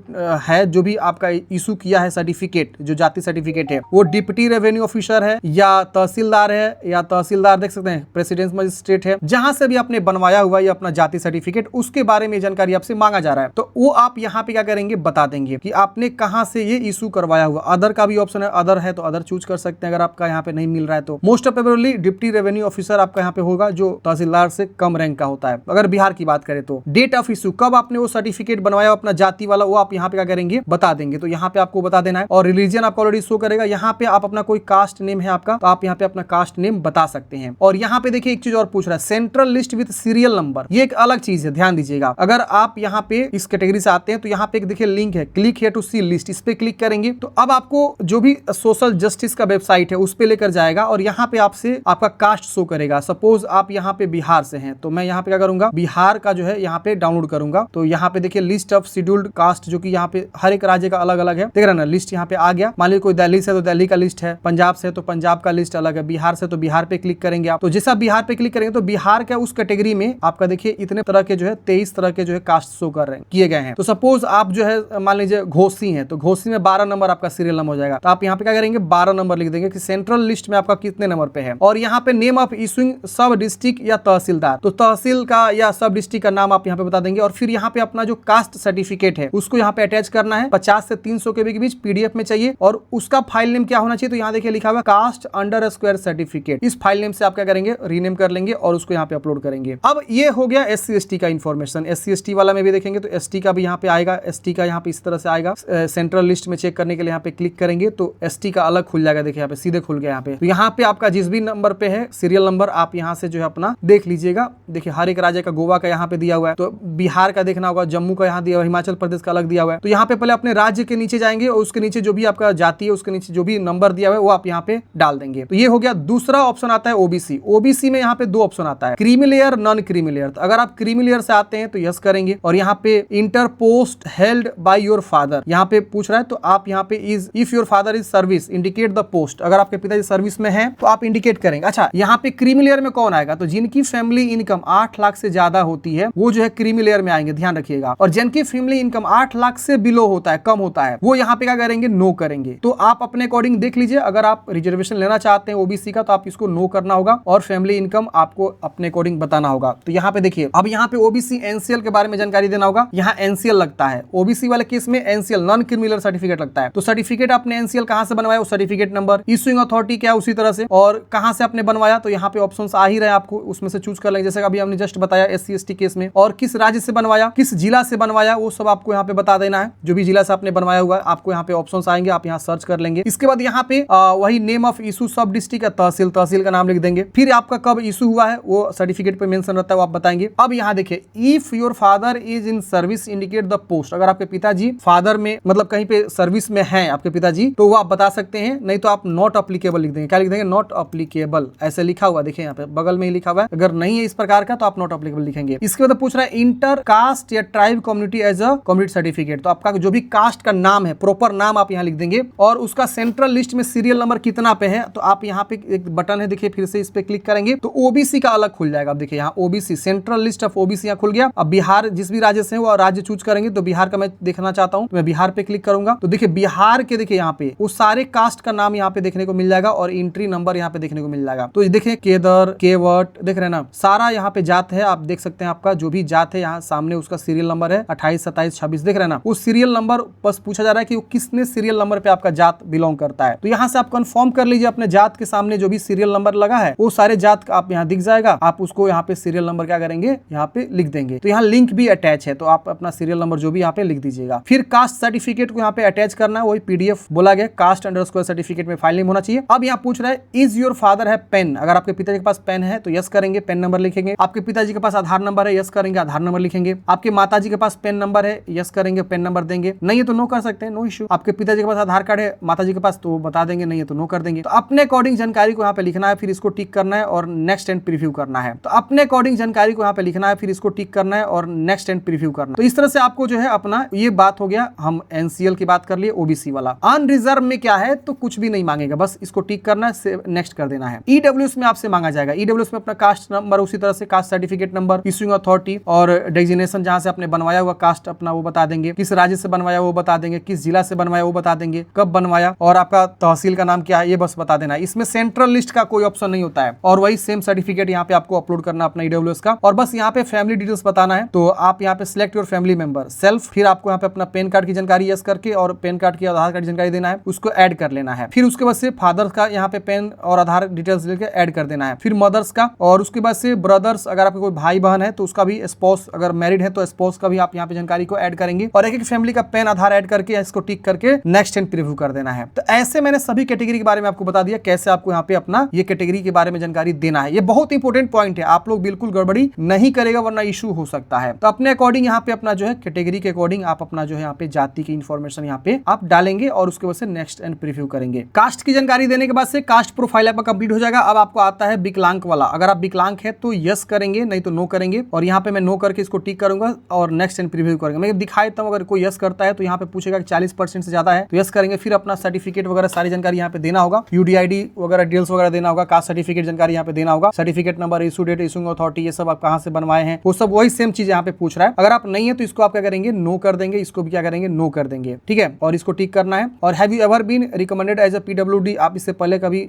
है, जो भी आपका इशू किया है सर्टिफिकेट, जो जाति सर्टिफिकेट है, वो डिप्टी रेवेन्यू ऑफिसर है या तहसीलदार है, या तहसीलदार देख सकते हैं, प्रेसिडेंट मजिस्ट्रेट है, जहां से भी आपने बनवाया हुआ है अपना जाति सर्टिफिकेट, उसके बारे में जानकारी आपसे मांगा जा रहा है। तो वो आप यहाँ पे क्या करेंगे, बता देंगे कि आपने कहां से ये इशू करवाया हुआ। अदर का भी ऑप्शन है, अदर है तो अदर चूज कर सकते हैं अगर आपका यहाँ पे नहीं मिल रहा है तो। Most probably deputy revenue officer आपका यहाँ पे होगा, जो तहसीलदार से कम रैंक का होता है अगर बिहार की बात करें तो। डेट ऑफ इशू, कब आपने वो सर्टिफिकेट बनवाया अपना जाति वाला, वो आप यहाँ पे क्या करेंगे, बता देंगे। तो यहाँ पे आपको बता देना है। है, और रिलीजन आपका ऑलरेडी शो करेगा। यहाँ पे आप अपना कोई कास्ट नेम है आपका, तो आप यहाँ पे अपना कास्ट नेम बता सकते हैं। और यहाँ पे देखिए एक चीज और पूछ रहा है, central list with serial number, ये एक अलग चीज है, ध्यान दीजिएगा। अगर आप यहाँ पे इस कैटेगरी से आते हैं तो यहाँ पे एक देखिए लिंक है, click here to see list, इस पे क्लिक करेंगे तो अब आपको जो भी सोशल जस्टिस का वेबसाइट है उस पे लेकर जाएगा, और यहाँ पे आपसे आपका कास्ट शो करेगा। सपोज आप यहाँ पे बिहार से हैं, तो मैं यहाँ पे क्या करूंगा, बिहार का जो है यहाँ पे डाउनलोड करूंगा। तो यहाँ पे देखिए लिस्ट ऑफ शेड्यूल्ड कास्ट, जो कि यहाँ पे हर एक राज्य का अलग अलग है, देख रहे ना, लिस्ट यहाँ पे आ गया। मान लीजिए कोई दिल्ली से तो दिल्ली का लिस्ट है, पंजाब से तो पंजाब का लिस्ट अलग है, बिहार से तो बिहार पे क्लिक करेंगे आप। तो जैसा बिहार पे क्लिक करेंगे तो बिहार का उस कैटेगरी में आपका देखिए इतने तरह के जो है 23 तरह के जो है कास्ट शो कर रहे हैं, किए गए हैं। तो सपोज आप जो है मान लीजिए घोसी हैं, तो घोसी में 12 नंबर आपका सीरियल नंबर हो जाएगा। तो आप यहाँ पे क्या करेंगे, 12 नंबर लिख देंगे कि सेंट्रल लिस्ट में आपका कितने नंबर पे है। और यहाँ पे नेम ऑफ इशूइंग सब डिस्ट्रिक्ट या तहसीलदार, तो तहसील का या सब डिस्ट्रिक्ट का नाम आप यहाँ पे बता देंगे। और फिर यहाँ पे अपना जो कास्ट सर्टिफिकेट है उसको यहाँ पे अटैच करना है, 50 से 300 के बीच पीडीएफ में चाहिए। और उसका फाइल नेम क्या होना चाहिए, तो यहाँ देखिए लिखा हुआ कास्ट अंडर स्क्वायर सर्टिफिकेट, इस फाइल नेम से आप क्या करेंगे, रीनेम कर लेंगे और उसको यहाँ पे अपलोड करेंगे। अब ये हो गया SC/ST का इन्फॉर्मेशन। SC/ST वाला में भी देखेंगे तो ST का भी यहाँ पे आएगा, ST का यहाँ पे इस तरह से आएगा। सेंट्रल लिस्ट में चेक करने के लिए यहाँ पे क्लिक करेंगे तो ST का अलग खुल जाएगा, देखिए यहाँ पे सीधे खुल गया। यहाँ पे तो यहाँ पे आपका जिस भी नंबर पे है सीरियल नंबर आप यहाँ से जो है अपना देख लीजिएगा। देखिए हर एक राज्य का, गोवा का यहाँ पे दिया हुआ है, तो बिहार का देखना होगा, जम्मू का यहाँ दिया हुआ है, हिमाचल प्रदेश का अलग दिया हुआ है। तो यहाँ पे पहले अपने राज्य के नीचे जाएंगे और उसके नीचे जो भी आपका जाति है उसके नीचे जो भी नंबर दिया हुआ है वो आप यहाँ पे डाल देंगे। तो ये हो गया। दूसरा ऑप्शन आता है OBC। OBC में यहाँ पे 2 ऑप्शन आता है, creamy layer, non creamy layer. तो अगर आप क्रीमी लेयर से आते हैं तो यस करेंगे, और यहाँ पे inter post held by your father यहाँ पे पूछ रहा है, तो आप यहाँ पे is if your father is service indicate the post, अगर आपके पिताजी सर्विस में है तो आप इंडिकेट करेंगे। अच्छा, यहाँ पे क्रीमी लेयर में कौन आएगा, तो जिनकी फैमिली इनकम 8 लाख से ज्यादा होती है वो जो है क्रीमी लेयर में आएंगे, ध्यान रखिएगा। और जिनकी फैमिली इनकम 8 लाख से बिलो होता है, कम होता है, वो यहाँ पे क्या करेंगे, नो करेंगे। तो आप अपने अकॉर्डिंग देख लीजिए, अगर आप रिजर्वेशन लेना चाहते हैं OBC का तो आप इसको नो करना होगा, और फैमिली इनकम आपको अपने अकॉर्डिंग बताना होगा। तो यहाँ पे देखिए, अब यहाँ पे OBC NCL के बारे में जानकारी देना होगा। यहाँ NCL लगता है, OBC वाले केस में NCL नॉन क्रिमिनल सर्टिफिकेट लगता है। तो सर्टिफिकेट आपने NCL कहाँ से बनवाया, वो सर्टिफिकेट नंबर, इशूइंग अथॉरिटी क्या उसी तरह से, और कहाँ से आपने बनवाया, तो यहाँ पे ऑप्शंस आ ही रहे, आपको उसमें से चूज कर लेंगे। जैसे अभी हमने जस्ट बताया SC/ST केस में, और किस राज्य से बनवाया, किस जिला से बनवाया, वो सब आपको यहाँ पे बता देना है। जो भी जिला से आपने बनवाया हुआ है आपको यहाँ पे ऑप्शंस आएंगे, आप यहाँ सर्च कर लेंगे। इसके बाद यहाँ पे वही नेम ऑफ इशू सब डिस्ट्रिक्ट या तहसील, तहसील का नाम लिख देंगे। फिर आपका कब इशू हुआ है वो सर्टिफिकेट पे मेंशन रहता है, वो आप बताएंगे। अब यहाँ देखिए, if your father is in service indicate the post, अगर आपके पिताजी फादर में मतलब कहीं पे सर्विस में हैं आपके पिताजी, तो वो आप बता सकते हैं। नहीं तो आप नॉट अप्लीकेबल लिख देंगे। क्या लिख देंगे, नॉट अप्लीकेबल, ऐसे लिखा हुआ देखिए यहाँ पे बगल में ही लिखा हुआ है। अगर नहीं है इस प्रकार का तो आप नॉट अप्लीकेबल लिखेंगे। इसके बाद पूछ रहा है इंटर कास्ट या tribe community as a community certificate, तो आपका जो भी कास्ट का नाम है, प्रॉपर नाम आप यहाँ लिख देंगे, और उसका सेंट्रल लिस्ट में सीरियल नंबर कितना पे है, तो आप यहाँ पे एक बटन है देखिए, फिर से इस पे क्लिक करेंगे तो OBC का अलग खुल जाएगा। अब देखिए यहाँ OBC central list of OBC यहाँ खुल गया। अब बिहार जिस भी राज्य से है वो राज्य चूज करेंगे, तो बिहार का मैं देखना चाहता हूँ तो मैं बिहार पे क्लिक करूंगा। तो देखिए बिहार के देखिए यहाँ पे उस सारे कास्ट का नाम यहाँ पे देखने को मिल जाएगा, और एंट्री नंबर यहाँ पे देखने को मिल जाएगा। तो देखिए केदर, केवट, देख रहे हैं ना, सारा यहाँ पे जात है, आप देख सकते हैं। आपका जो भी जात है यहाँ सामने उसका सीरियल नंबर है 28, 27, 26, देख रहे हैं ना। उस सीरियल नंबर बस पूछा जा रहा है कि वो किसने सीरियल नंबर पे आपका जात बिलोंग करता है। तो यहाँ से आप कंफर्म कर लीजिए, अपने जात के सामने जो भी सीरियल नंबर लगा है वो सारे जात का आप यहाँ दिख जाएगा। आप उसको यहाँ पे सीरियल नंबर क्या करेंगे, यहाँ पे लिख देंगे। तो यहाँ लिंक भी अटैच है, तो आप अपना सीरियल नंबर जो भी यहाँ पे लिख दीजिएगा। फिर कास्ट सर्टिफिकेट को यहाँ पे अटैच करना है, वही PDF बोला गया, कास्ट अंडरस्कोर सर्टिफिकेट में फाइल नेम होना चाहिए। अब यहाँ पूछ रहा है इज योर फादर है पेन, अगर आपके पिताजी के पास पेन है तो यस करेंगे, पेन नंबर लिखेंगे। आपके पिताजी के पास आधार नंबर है, यस करेंगे, आधार नंबर लिखेंगे। आपके माताजी के पास पेन नंबर है, यस करेंगे, पेन नंबर देंगे। नहीं है तो नो कर सकते हैं, नो इश्यू। आपके पिताजी के पास आधार कार्ड है, माताजी के पास, तो बता देंगे, नहीं है तो नो कर देंगे। तो अपने अकॉर्डिंग जानकारी को यहाँ पे लिखना है, फिर इसको टिक करना है और नेक्स्ट एंड प्रीव्यू करना है। तो अपने अकॉर्डिंग जानकारी को यहाँ पे लिखना है, फिर इसको टिक करना है और नेक्स्ट एंड प्रीव्यू करना है। तो इस तरह से आपको जो है अपना ये बात हो गया। हम NCL की बात कर लिए, OBC वाला। अनरिजर्व में क्या है, तो कुछ भी नहीं मांगेगा, बस इसको टिक करना है, नेक्स्ट कर देना है। EWS में आपसे मांगा जाएगा, EWS में अपना कास्ट नंबर, उसी तरह से caste certificate number, issuing authority और डेजिग्नेशन जहां से आपने बनवाया हुआ कास्ट अपना वो बता देंगे, किस राज्य से बनवाया वो बता देंगे, किस जिला से बनवाया वो बता देंगे, कब बनवाया, और आपका तहसील का नाम क्या है ये बस बता देना है। इसमें सेंट्रल लिस्ट का कोई ऑप्शन नहीं होता है, और वही सेम सर्टिफिकेट यहाँ पे आपको अपलोड करना अपना EWS का, और बस यहाँ पे फैमिली डिटेल्स बताना है। तो आप यहाँ पे select your family member self, फिर आपको यहाँ पे अपना पैन कार्ड की जानकारी यस करके और पैन कार्ड की आधार कार्ड की जानकारी देना है, उसको ऐड कर लेना है। फिर उसके बाद से फादर का यहाँ पे पेन और आधार डिटेल्स लेके ऐड कर देना है, फिर मदर्स का, और उसके बाद से ब्रदर्स, अगर आपके कोई भाई बहन है तो उसका भी, स्पाउस अगर मैरिड है तो स्पाउस का भी आप यहाँ पे जानकारी को ऐड करेंगे, और एक एक फैमिली का पेन आधार ऐड करके इसको टिक करके से नेक्स्ट एंड प्रीव्यू कर देना है। तो ऐसे मैंने सभी कैटेगरी के बारे में आपको बता दिया, कैसे आपको यहाँ पे अपना ये कैटेगरी के बारे में जानकारी देना है। ये बहुत इंपॉर्टेंट पॉइंट है, आप लोग बिल्कुल गड़बड़ी नहीं करेगा वरना इशू हो सकता है। तो अपने अकॉर्डिंग यहाँ पे अपना जो है कैटेगरी के अकॉर्डिंग आप अपना जो है यहाँ पे जाति की इन्फॉर्मेशन यहाँ पे आप डालेंगे और उसके वजह से नेक्स्ट एंड प्रीव्यू करेंगे। कास्ट की जानकारी देने के बाद से कास्ट प्रोफाइल आपका कंप्लीट हो जाएगा। अब आपको आता है विकलांग वाला। अगर आप विकलांग है तो यस करेंगे, नहीं तो नो करेंगे। और यहाँ पे मैं नो करके इसको टिक करूंगा और नेक्स्ट एंड प्रीव्यू करेंगे। मैं दिखाई देता हूँ, अगर कोई यस करता है तो यहाँ पे पूछेगा 40% से ज्यादा है तो यस करेंगे। फिर अपना सर्टिफिकेट वगैरह सारी जानकारी यहाँ पे देना होगा, यूडीआईडी वगैरह डिटेल्स वगैरह देना होगा, कास्ट सर्टिफिकेट जानकारी यहाँ पे देना होगा, certificate number, issue date, issuing authority, ये सब आप कहाँ से बनवाए हैं वो सब वही सेम चीज यहाँ पे पूछ रहा है। अगर आप नहीं है तो इसको आप क्या करेंगे, नो कर देंगे, इसको भी क्या करेंगे, नो कर देंगे, ठीक है। और इसको टिक करना है। और have you ever been recommended as a PWD, आप इससे पहले कभी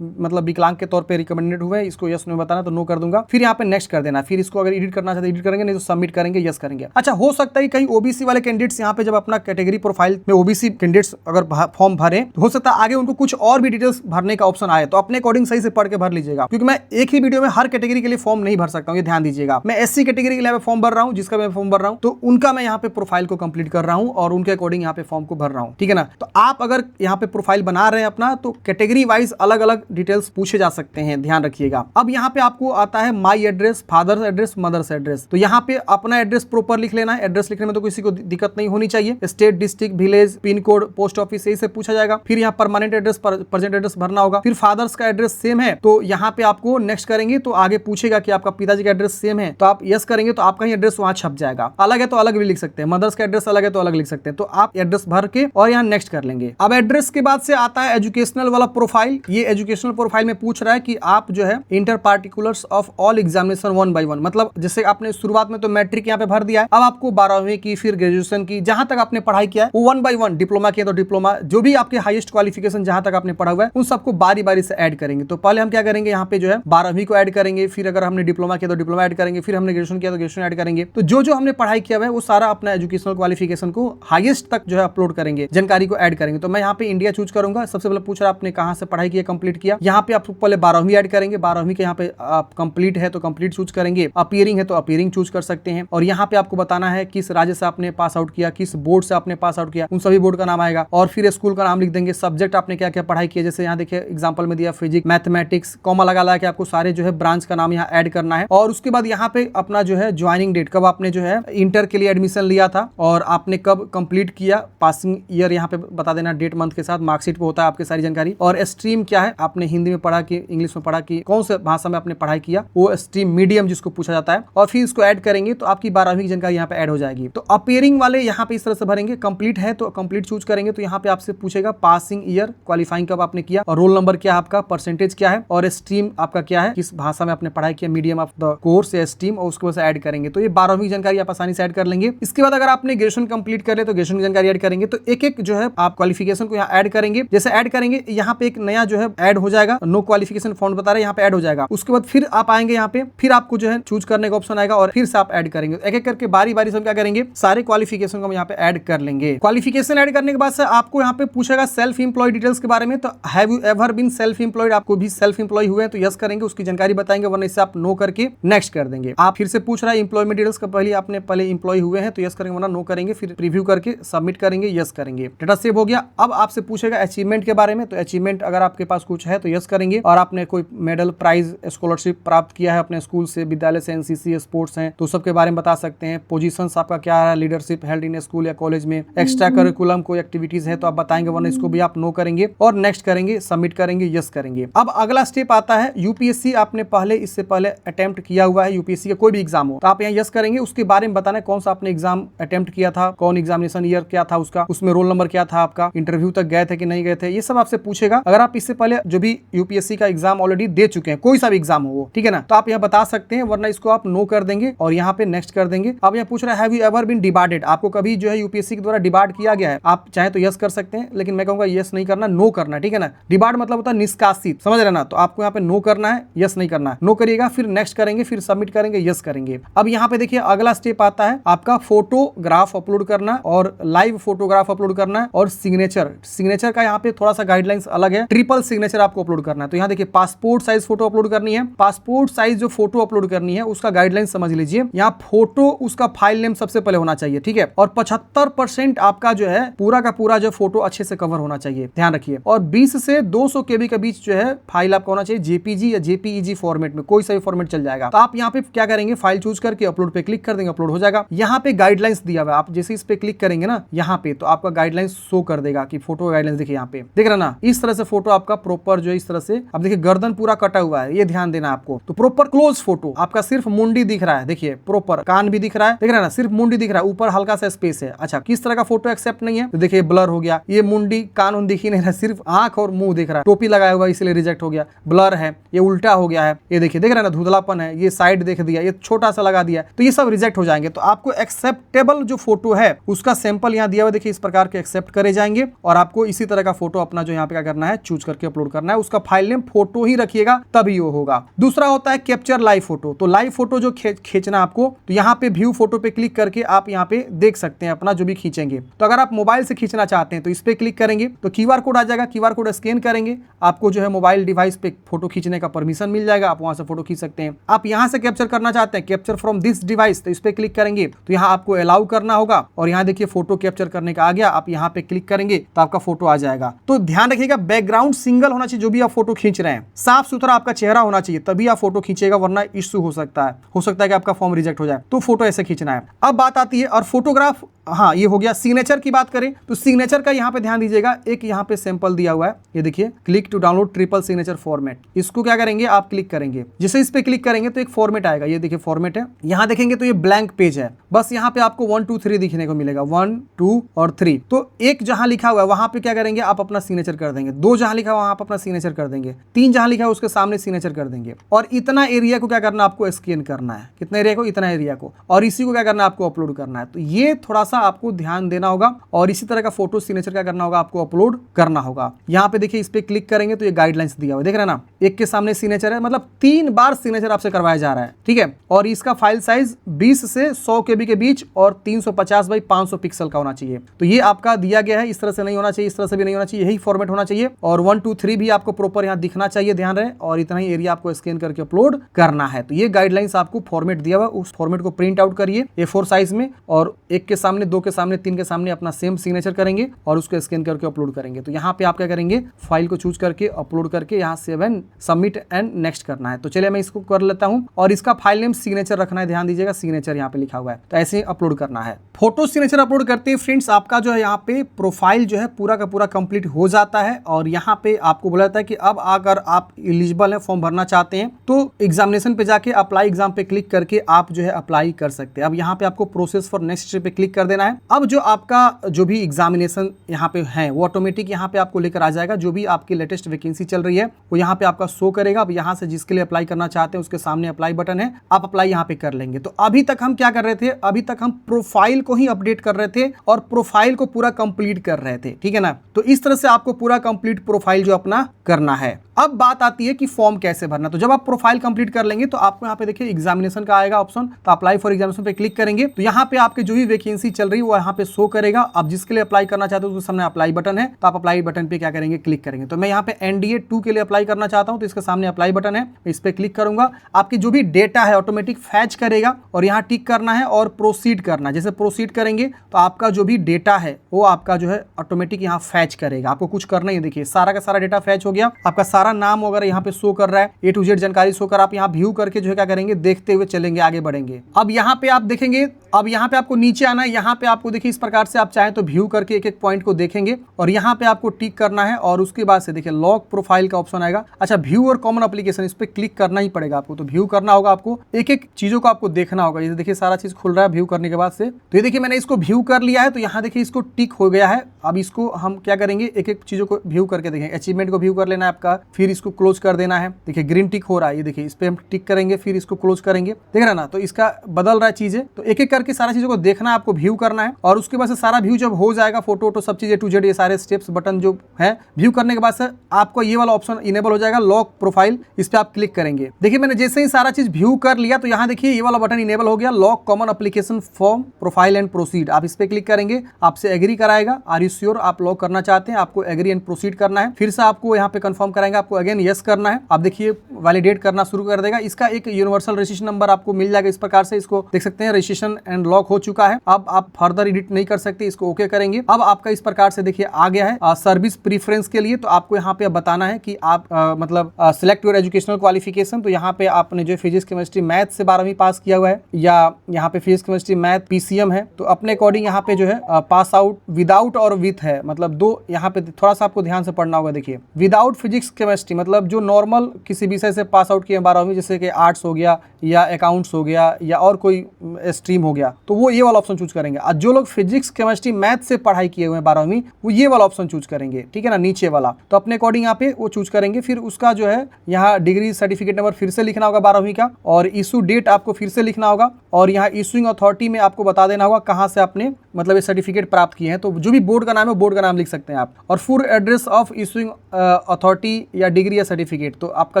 मतलब विकलांग के तौर पे रिकमेंडेड हुए, इसको यस नो बताना तो नो कर दूंगा। फिर यहाँ पे नेक्स्ट कर देना। फिर इसको अगर एडिट करना चाहते एडिट करेंगे, नहीं तो सबमिट करेंगे, यस करेंगे। अच्छा, हो सकता है कहीं ओबीसी वाले कैंडिडेट्स यहाँ पे जब अपना कैटेगरी प्रोफाइल में ओबीसी कैंडिडेट्स अगर फॉर्म भरे तो हो सकता है आगे उनको कुछ और भी डिटेल्स भरने का ऑप्शन आए, तो अपने अकॉर्डिंग सही से पढ़ के भर लीजिएगा, क्योंकि मैं एक ही वीडियो में हर कैटेगरी के लिए फॉर्म नहीं भर सकता हूँ, ये ध्यान दीजिएगा। मैं एससी कैटेगरी के लिए फॉर्म भर रहा हूँ, जिसका मैं फॉर्म भर रहा हूँ, तो उनका मैं यहाँ पे प्रोफाइल को कंप्लीट कर रहा हूँ और उनके अकॉर्डिंग यहाँ पे फॉर्म को भर रहा हूँ, ठीक है ना। तो आप अगर यहाँ पे प्रोफाइल बना रहे हैं अपना, तो कैटेगरी वाइज अलग अलग डिटेल्स पूछे जा सकते हैं, ध्यान रखिएगा। अब यहाँ पे आपको आता है my address, father's address, mother's address. तो यहाँ पे अपना एड्रेस प्रॉपर लिख लेना है। एड्रेस लिखने में तो किसी को दिक्कत नहीं होनी चाहिए। State, district, village, pin code, post office, यही से पूछा जाएगा। फिर यहाँ परमानेंट एड्रेस, प्रेजेंट एड्रेस भरना होगा। फिर फादर्स का एड्रेस सेम है तो यहाँ पे आपको नेक्स्ट करेंगे तो आगे पूछेगा कि आपका पिताजी का एड्रेस सेम है, तो आप यस करेंगे तो आपका ही एड्रेस वहां छप जाएगा। अलग है तो अलग भी लिख सकते हैं, मदर्स का एड्रेस अलग है तो अलग लिख सकते हैं। तो आप एड्रेस भर के और यहाँ नेक्स्ट कर लेंगे। अब एड्रेस के बाद से आता है एजुकेशनल वाला प्रोफाइल। ये एजुकेशनल प्रोफाइल में पूछ रहा है कि आप जो है inter particulars of all examination 1 by 1, मतलब जैसे आपने शुरुआत में तो मैट्रिक यहाँ पे भर दिया है, अब आपको 12वीं की, फिर ग्रेजुएशन की, जहां तक आपने पढ़ाई किया है वो 1 by 1, डिप्लोमा किया तो डिप्लोमा, जो भी आपके हाईएस्ट क्वालिफिकेशन जहां तक आपने पढ़ा हुआ है उन सबको बारी बारी से ऐड करेंगे। तो पहले हम क्या करेंगे, यहाँ पे जो है 12वीं को ऐड करेंगे, फिर अगर हमने डिप्लोमा किया तो डिप्लोमा ऐड करेंगे, फिर हमने ग्रेजुएशन किया तो ग्रेजुएशन ऐड करेंगे। तो जो हमने पढ़ाई किया है वो सारा अपना एजुकेशनल क्वालिफिकेशन को हाईएस्ट तक जो है अपलोड करेंगे, जानकारी को ऐड करेंगे। तो मैं यहाँ पे इंडिया चूज करूंगा। सबसे पहले पूछ रहा आपने कहाँ से पढ़ाई किया, कंप्लीट किया। यहाँ पे आप पहले 12वीं ऐड करेंगे। 12वीं के यहाँ पे आप कंप्लीट है तो कंप्लीट चूज करेंगे, अपीयरिंग है तो अपीयरिंग चूज कर सकते हैं। और यहाँ पे आपको बताना है किस राज्य से आपने पास आउट किया, किस बोर्ड से आपने पास आउट किया, उन सभी बोर्ड का नाम आएगा। और फिर स्कूल का नाम लिख देंगे, सब्जेक्ट आपने क्या क्या पढ़ाई किया, जैसे यहाँ देखिए एग्जांपल में दिया फिजिक्स, मैथमेटिक्स, कॉमा लगा के आपको सारे जो है ब्रांच का नाम यहाँ ऐड करना है। और उसके बाद यहाँ पे अपना जो है ज्वाइनिंग डेट, कब आपने जो है इंटर के लिए एडमिशन लिया था और आपने कब कंप्लीट किया, पासिंग ईयर यहाँ पे बता देना डेट मंथ के साथ, मार्कशीट पे होता है आपकी सारी जानकारी। और स्ट्रीम क्या है, आपने हिंदी में पढ़ा कि इंग्लिश में पढ़ा कि कौन से भाषा में आपने पढ़ाई किया, वो स्ट्रीम मीडियम जिसको पूछा जाता है। और फिर इसको ऐड करेंगे तो आपकी 12वीं की जानकारी यहाँ पे ऐड हो जाएगी। तो अपीयरिंग वाले यहाँ पे इस तरह से भरेंगे, कंप्लीट है तो कंप्लीट चूज करेंगे। तो यहाँ पे आपसे पूछेगा पासिंग ईयर, क्वालिफाइंग कब आपने किया, और रोल नंबर क्या है आपका, परसेंटेज क्या है, और स्ट्रीम आपका क्या है, किस भाषा में आपने पढ़ाई किया, मीडियम ऑफ द कोर्स या स्ट्रीम, और उसके बाद ऐड करेंगे। तो ये 12वीं जानकारी आप आसानी से ऐड कर लेंगे। इसके बाद अगर आपने ग्रेजुएशन कंप्लीट कर ले तो ग्रेजुएशन की जानकारी ऐड करेंगे। तो एक एक जो है आप क्वालिफिकेशन को यहाँ ऐड करेंगे। जैसे ऐड करेंगे यहाँ पे एक नया जो है ऐड हो जाएगा, नो क्वालिफिकेशन फाउंड बता रहे हैं, यहाँ पे ऐड हो जाएगा। उसके बाद फिर आप आएंगे यहाँ पे, फिर आपको जो है चूज करने का ऑप्शन आएगा और फिर से आप ऐड करेंगे। एक एक करके बारी बारी से हम क्या करेंगे, सारे क्वालिफिकेशन को हम यहाँ पे ऐड कर लेंगे। क्वालिफिकेशन ऐड करने के बाद से आपको यहाँ पे पूछेगा सेल्फ एम्प्लॉय डिटेल्स के बारे में। तो have you ever been self employed, आपको भी सेल्फ एम्प्लॉय हुए हैं तो यस करेंगे, उसकी जानकारी बताएंगे, वरना इससे आप नो करके नेक्स्ट कर देंगे। आप फिर से पूछ रहा है एम्प्लॉयमेंट डिटेल्स का, पहले आपने पहले एम्प्लॉय हुए हैं तो यस करेंगे, वरना नो करेंगे। फिर प्रीव्यू करके सबमिट करेंगे, यस करेंगे। डेटा सेव हो गया। अब आपसे पूछेगा अचीवमेंट के बारे में। तो अचीवमेंट अगर आपके पास कुछ है तो यस करेंगे, और आपने कोई मेडल, प्राइज, स्कॉलरशिप प्राप्त किया है अपने स्कूल से, विद्यालय से, एनसीसी, स्पोर्ट्स हैं तो सबके बारे में बता सकते हैं। पोजीशंस आपका क्या है, लीडरशिप हेल्ड इन स्कूल या कॉलेज में, एक्स्ट्रा करिकुलम कोई एक्टिविटीज है तो आप बताएंगे, वरना इसको भी आप नो करेंगे और नेक्स्ट करेंगे, सबमिट करेंगे, यस करेंगे। अब अगला स्टेप आता है यूपीएससी, आपने पहले इससे पहले अटेम्प्ट किया हुआ है यूपीएससी का कोई भी एग्जाम हो तो आप यहाँ यस करेंगे। उसके बारे में बताना है कौन सा आपने एग्जाम अटेम्प्ट किया था, कौन एग्जामिनेशन ईयर क्या था उसका, उसमें रोल नंबर क्या था आपका, इंटरव्यू तक गए थे कि नहीं गए थे, ये सब आपसे पूछेगा। अगर आप इससे पहले जो भी यूपीएससी का एग्जाम ऑलरेडी दे चुके हैं, कोई सा भी एग्जाम हो वो, ठीक है ना, तो आप यहाँ बता सकते हैं, वरना इसको आप नो कर देंगे और यहाँ पे नेक्स्ट कर देंगे। अब यहाँ पूछ रहा है हैव यू एवर बीन डिबार्डेड, आपको कभी जो है यूपीएससी के द्वारा डिबार्ड किया गया है। आप चाहे तो यस कर सकते हैं, लेकिन मैं कहूंगा यस नहीं करना, नो करना, ठीक है ना। डिबार्ड मतलब होता है निष्कासित, समझ रहे ना, तो आपको यहाँ पे नो करना है, यस नहीं करना है। नो करिएगा, फिर नेक्स्ट करेंगे, फिर सबमिट करेंगे, यस करेंगे। अब यहाँ पे देखिए अगला स्टेप आता है आपका फोटोग्राफ अपलोड करना और लाइव फोटोग्राफ अपलोड करना है, और सिग्नेचर का यहाँ पे थोड़ा सा गाइडलाइंस अलग है, ट्रिपल सिग्नेचर आपको अपलोड करना है। तो यहाँ देखिए पासपोर्ट साइज फोटो अपलोड करनी है। पासपोर्ट साइज जो फोटो अपलोड करनी है उसका गाइडलाइंस समझ लीजिए। यहाँ फोटो उसका फाइल नेम सबसे पहले होना चाहिए, ठीक है, और 75% आपका जो है पूरा का पूरा जो फोटो अच्छे से कवर होना चाहिए, ध्यान रखिए। और 20 से 200 KB के बीच जो है फाइल आपका होना चाहिए, जेपीजी या जेपीईजी फॉर्मेट में, कोई सा भी फॉर्मेट चल जाएगा। तो आप यहाँ पे क्या करेंगे, फाइल चूज करके अपलोड पे क्लिक कर देंगे, अपलोड हो जाएगा। यहाँ पे गाइडलाइंस दिया हुआ है, आप जैसे इस पे क्लिक करेंगे ना यहाँ पे, तो आपका गाइडलाइंस शो कर देगा कि फोटो गाइडलाइंस देखिए यहाँ पे देख रहा ना, इस तरह से फोटो आपका प्रॉपर जो इस तरह से, अब देखिए गर्दन पूरा कटा हुआ है, ये ध्यान देना आपको। तो प्रॉपर क्लोज फोटो आपका, सिर्फ मुंडी दिख रहा है, देखिए प्रॉपर कान भी दिख रहा है, देख रहा है ना, सिर्फ मुंडी दिख रहा है, ऊपर हल्का सा स्पेस है। अच्छा, किस तरह का फोटो एक्सेप्ट नहीं है, तो देखिए ब्लर हो गया, ये मुंडी कान दिख ही नहीं रहा, सिर्फ आंख और मुंह दिख रहा है, टोपी लगाया हुआ इसलिए रिजेक्ट हो गया, ब्लर है, ये उल्टा हो गया है, ये देखिए देख रहे हैं ना, धुंधलापन है, ये साइड देख दिया, ये छोटा सा लगा दिया, तो ये सब रिजेक्ट हो जाएंगे। तो आपको एक्सेप्टेबल जो फोटो है उसका सैंपल यहाँ दिया हुआ, देखिए इस प्रकार के एक्सेप्ट करे जाएंगे, और आपको इसी तरह का फोटो अपना जो यहाँ पे क्या करना है, चूज करके अपलोड करना है। उसका फाइल नेम फोटो ही रखिएगा, तभी वो होगा। दूसरा होता है कैप्चर लाइव फोटो। तो लाइव फोटो जो खींचना आपको, तो यहाँ पे व्यू फोटो पे क्लिक करके आप यहाँ पे देख सकते हैं अपना जो भी खींचेंगे। तो अगर आप मोबाइल से खींचना चाहते हैं तो इस पे क्लिक करेंगे तो QR कोड आ जाएगा, QR कोड स्कैन करेंगे, आपको जो है मोबाइल डिवाइस पे फोटो खींचने का परमिशन मिल जाएगा, आप वहां से फोटो खींच सकते हैं। आप यहाँ से कैप्चर करना चाहते हैं, कैप्चर फ्रॉम दिस डिवाइस, तो इस पे क्लिक करेंगे तो यहाँ आपको अलाउ करना होगा, और यहाँ देखिए फोटो कैप्चर करने का आ गया, आप यहाँ पे क्लिक करेंगे तो आपका फोटो आ जाएगा। तो ध्यान रखिएगा, बैकग्राउंड सिंगल होना चाहिए, जो भी आप फोटो खींच रहे हैं साफ सुथरा आपका चेहरा होना चाहिए, तभी आप फोटो खींचेगा, वरना इश्यू हो सकता है कि आपका फॉर्म रिजेक्ट हो जाए। तो फोटो ऐसे खींचना है। अब बात आती है, और फोटोग्राफ, हाँ ये हो गया। सिग्नेचर की बात करें तो सिग्नेचर का यहाँ पे ध्यान दीजिएगा, एक यहाँ पे सैंपल दिया हुआ है, ये देखिए, click to download triple signature format. इसको क्या करेंगे, आप क्लिक करेंगे, जैसे इस पे क्लिक करेंगे तो एक फॉर्मेट आएगा, ये देखिए फॉर्मेट है। यहाँ देखेंगे तो ये ब्लैंक पेज है, बस यहाँ पे आपको 1 2 3 दिखने को मिलेगा, 1 2 और 3। तो एक जहां लिखा हुआ है वहां पे क्या करेंगे, आप अपना सिग्नेचर कर देंगे। 2 जहां लिखा हुआ आप अपना सिग्नेचर कर देंगे। 3 जहां लिखा है उसके सामने सिग्नेचर कर देंगे। और इतना एरिया को क्या करना, आपको स्कैन करना है, कितना एरिया को, इतना एरिया को, और इसी को क्या करना है, आपको अपलोड करना है। तो ये थोड़ा सा आपको ध्यान देना होगा, और इसी तरह का फोटो सिग्नेचर क्या करना होगा, आपको अपलोड करना होगा। यहाँ पे देखिए, इस पे क्लिक करेंगे तो ये गाइडलाइंस दिया हुआ है, देख रहे हैं ना, एक के सामने सिग्नेचर है, मतलब 3 बार सिग्नेचर आपसे करवाया जा रहा है, ठीक है। और इसका फाइल साइज 20 से 100 KB के बीच और 350 बाई 500 पिक्सल का होना चाहिए। तो ये आपका दिया गया है, इस तरह से नहीं होना चाहिए, इस तरह से भी नहीं होना चाहिए, यही फॉर्मेट होना चाहिए। और 1 2 3 भी आपको प्रॉपर यहाँ दिखना चाहिए, ध्यान रहे, और इतना ही एरिया आपको स्कैन करके अपलोड करना है। तो ये गाइडलाइंस आपको फॉर्मेट दिया हुआ, उस फॉर्मेट को प्रिंट आउट करिए A4 साइज में, और एक के सामने, 2 के सामने, 3 के सामने अपना सेम सिग्नेचर करेंगे और उसको स्कैन करके अपलोड करेंगे। तो यहाँ पे आप क्या करेंगे, फाइल को चूज करके अपलोड करके यहाँ save and submit and next करना है। तो चलिए मैं इसको कर लेता हूँ, और इसका फाइल नेम सिग्नेचर रखना है, ध्यान दीजिएगा, सिग्नेचर यहाँ पे लिखा हुआ है, तो ऐसे अपलोड करना है। फोटो सिग्नेचर अपलोड करते हैं फ्रेंड्स, आपका जो है यहाँ पे प्रोफाइल जो है पूरा का पूरा कंप्लीट हो जाता है। और यहाँ पे आपको बोला जाता है कि अब अगर आप एलिजिबल है, फॉर्म भरना चाहते हैं, तो एग्जामिनेशन पे जाके अप्लाई एग्जाम पे क्लिक करके आप जो है अप्लाई कर सकते हैं। अब यहाँ पे आपको प्रोसेस फॉर नेक्स्ट पे क्लिक कर देना है। अब जो आपका जो भी एग्जामिनेशन यहाँ पे है वो ऑटोमेटिक यहाँ पे आपको लेकर आ जाएगा, जो भी आपकी लेटेस्ट वैकेंसी चल रही है वो यहाँ पे आपका शो करेगा। अब यहाँ से जिसके लिए अप्लाई करना चाहते हैं उसके सामने अप्लाई बटन है, आप अप्लाई यहाँ पे कर लेंगे। तो अभी तक हम क्या कर रहे थे, अभी तक हम प्रोफाइल को ही अपडेट कर रहे थे और प्रोफाइल को पूरा कंप्लीट कर रहे थे, ठीक है ना। तो इस तरह से आपको पूरा कंप्लीट प्रोफाइल जो अपना करना है। अब बात आती है कि फॉर्म कैसे भरना। तो जब आप प्रोफाइल कंप्लीट कर लेंगे तो आपको यहाँ पे देखिए एग्जामिनेशन का आएगा ऑप्शन, तो अप्लाई फॉर एग्जामिनेशन पे क्लिक करेंगे तो यहाँ पे आपके जो भी वैकेंसी चल रही है वो यहाँ पे शो करेगा। आप जिसके लिए अप्लाई करना चाहते हो उसके सामने अप्लाई बटन है, तो आप अप्लाई बटन पे क्या करेंगे, क्लिक करेंगे। तो मैं यहाँ पे NDA 2 के लिए अप्लाई करना चाहता हूँ, तो इसके सामने अप्लाई बटन है, इस पे क्लिक करूंगा। आपकी जो भी डेटा है ऑटोमेटिक फैच करेगा और यहाँ टिक करना है और प्रोसीड करना है। जैसे प्रोसीड करेंगे तो आपका जो भी डेटा है वो आपका जो है ऑटोमेटिक यहाँ फैच करेगा, आपको कुछ करना ही। देखिए सारा का सारा डेटा फैच हो गया, आपका सारा नाम वगैरह यहाँ पे शो कर रहा है, A to Z जानकारी शो कर। आप यहाँ व्यू करके जो है क्या करेंगे, देखते हुए चलेंगे, आगे बढ़ेंगे। अब यहाँ पे आप देखेंगे, अब यहाँ पे आपको नीचे आना है। यहाँ पे आपको देखिए इस प्रकार से आप चाहें तो व्यू करके एक एक पॉइंट को देखेंगे और यहाँ पे आपको टिक करना है और उसके बाद से देखिए लॉक प्रोफाइल का ऑप्शन आएगा। अच्छा, व्यू और कॉमन एप्लीकेशन, इस पे क्लिक करना ही पड़ेगा आपको। तो व्यू करना होगा आपको, एक एक चीजों को आपको देखना होगा। ये देखिए सारा चीज खुल रहा है व्यू करने के बाद से। तो ये देखिए मैंने इसको व्यू कर लिया है, तो यहाँ देखिए इसको टिक हो गया है। अब इसको हम क्या करेंगे, एक एक चीजों को व्यू करके देखेंगे। अचीवमेंट को व्यू कर लेना है आपका, फिर इसको क्लोज कर देना है। देखिए ग्रीन टिक हो रहा है, ये देखिए इस पे हम टिक करेंगे, फिर इसको क्लोज करेंगे, देख रहे ना। तो इसका बदल रहा है चीजें, तो एक एक करके सारा चीजों को देखना है आपको, व्यू करना है। और उसके बाद से सारा व्यू जब हो जाएगा, फोटो सब चीजें A to Z, ये सारे स्टेप्स बटन जो है, व्यू करने के बाद से आपको ये वाला ऑप्शन इनेबल हो जाएगा, लॉक प्रोफाइल। इस पे आप क्लिक करेंगे। देखिए मैंने जैसे ही सारा चीज व्यू कर लिया तो यहाँ देखिए ये वाला बटन इनेबल हो गया, lock common application form profile and proceed. आप इस पे क्लिक करेंगे, आपसे एग्री कराएगा, आर यू श्योर आप लॉक करना चाहते हैं, आपको एग्री एंड प्रोसीड करना है। फिर से आपको यहाँ पे कंफर्म कराएंगे, आपको अगेन यस करना है। आप देखिए वैलिडेट करना शुरू कर देगा। इसका एक यूनिवर्सल रजिस्ट्रेशन नंबर आपको मिल जाएगा। इस प्रकार से इसको देख सकते हैं, रजिस्ट्रेशन एंड लॉक हो चुका है। अब आप फर्दर एडिट नहीं कर सकते, इसको ओके ओके करेंगे। अब आपका इस प्रकार से देखिए आ गया है सर्विस प्रीफरेंस के लिए। तो आपको यहाँ पे बताना है कि आप मतलब सिलेक्ट योर एजुकेशनल क्वालिफिकेशन। तो यहाँ पे आपने जो फिजिक्स केमिस्ट्री मैथ से 12वीं पास किया हुआ है या यहाँ पे फिजिक्स केमिस्ट्री मैथ पीसीएम है, तो अपने अकॉर्डिंग यहाँ पे जो है पास आउट विदाउट और विथ है, मतलब दो यहाँ पे थोड़ा सा आपको ध्यान से पढ़ना होगा। देखिए विदाउट फिजिक्स केमिस्ट्री मतलब जो नॉर्मल किसी विषय से पास आउट किए 12वीं, जैसे कि आर्ट्स हो गया या अकाउंट्स हो गया या और कोई स्ट्रीम हो गया, तो वो ये वाला ऑप्शन चूज करेंगे। और जो लोग फिजिक्स केमिस्ट्री मैथ से पढ़ाई किए हुए हैं 12वीं, वो ये वाला ऑप्शन चूज करेंगे, ठीक है ना, नीचे वाला। तो अपने अकॉर्डिंग यहाँ पे वो चूज करेंगे। फिर उसका जो है यहाँ डिग्री सर्टिफिकेट नंबर फिर से लिखना होगा 12वीं का, और इशू डेट आपको फिर से लिखना होगा, और यहाँ इशूइंग अथॉरिटी में आपको बता देना होगा कहाँ से आपने मतलब ये सर्टिफिकेट प्राप्त किए हैं। तो जो भी बोर्ड का नाम है बोर्ड का नाम लिख सकते हैं आप, और full address of issuing authority या डिग्री या सर्टिफिकेट। तो आपका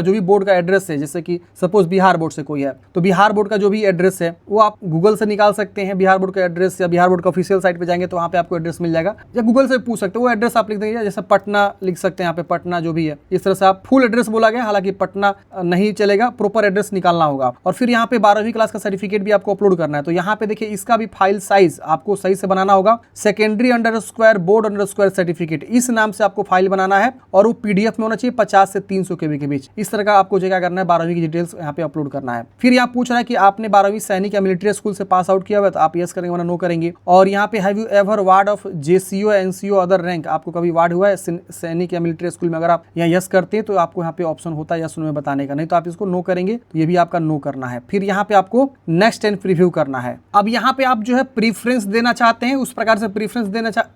जो भी बोर्ड का एड्रेस है, जैसे कि सपोज बिहार बोर्ड से कोई है, तो बिहार बोर्ड का जो भी एड्रेस है वो आप गूगल से निकाल सकते हैं। बिहार बोर्ड का एड्रेस, या बिहार बोर्ड का ऑफिशियल साइट पे जाएंगे तो वहाँ पे आपको एड्रेस मिल जाएगा, या गूगल से पूछ सकते हो। वो एड्रेस आप लिख देंगे, जैसे पटना लिख सकते हैं यहाँ पे, पटना जो भी है इस तरह से आप फुल एड्रेस बोला गया, हालांकि पटना नहीं चलेगा, प्रॉपर एड्रेस निकालना होगा। और फिर यहाँ पे 12वीं क्लास का सर्टिफिकेट भी आपको अपलोड करना है। तो यहाँ पे देखिए इसका भी फाइल साइज आपको सही से बनाना होगा। सेकेंडरी _ बोर्ड _ सर्टिफिकेट इस नाम से आपको फाइल बनाना है, और वो पीडीएफ में होना चाहिए 50 से 300 KB के बीच। इस तरह का आपको क्या करना है, 12वीं की डिटेल्स यहाँ पे अपलोड करना है। फिर यहाँ पूछ रहा है कि आपने 12वीं सैनिक या मिलिट्री स्कूल से पास आउट किया हुआ है, तो आप यस करेंगे वरना नो करेंगे। और यहाँ पे have you ever ward of JCO NCO other rank, आपको कभी वार्ड हुआ है सैनिक या मिलिट्री स्कूल में? अगर आप यहाँ यस करते हैं तो आपको यहाँ पे ऑप्शन होता है यस नो में बताने का, नहीं तो आप इसको नो करेंगे, तो ये भी आपका नो करना है। फिर यहाँ पे आपको नेक्स्ट एंड प्रीव्यू करना है। अब यहाँ पे आप जो है प्रीफरेंस देना चाहते हैं, उस प्रकार से प्रीफरेंस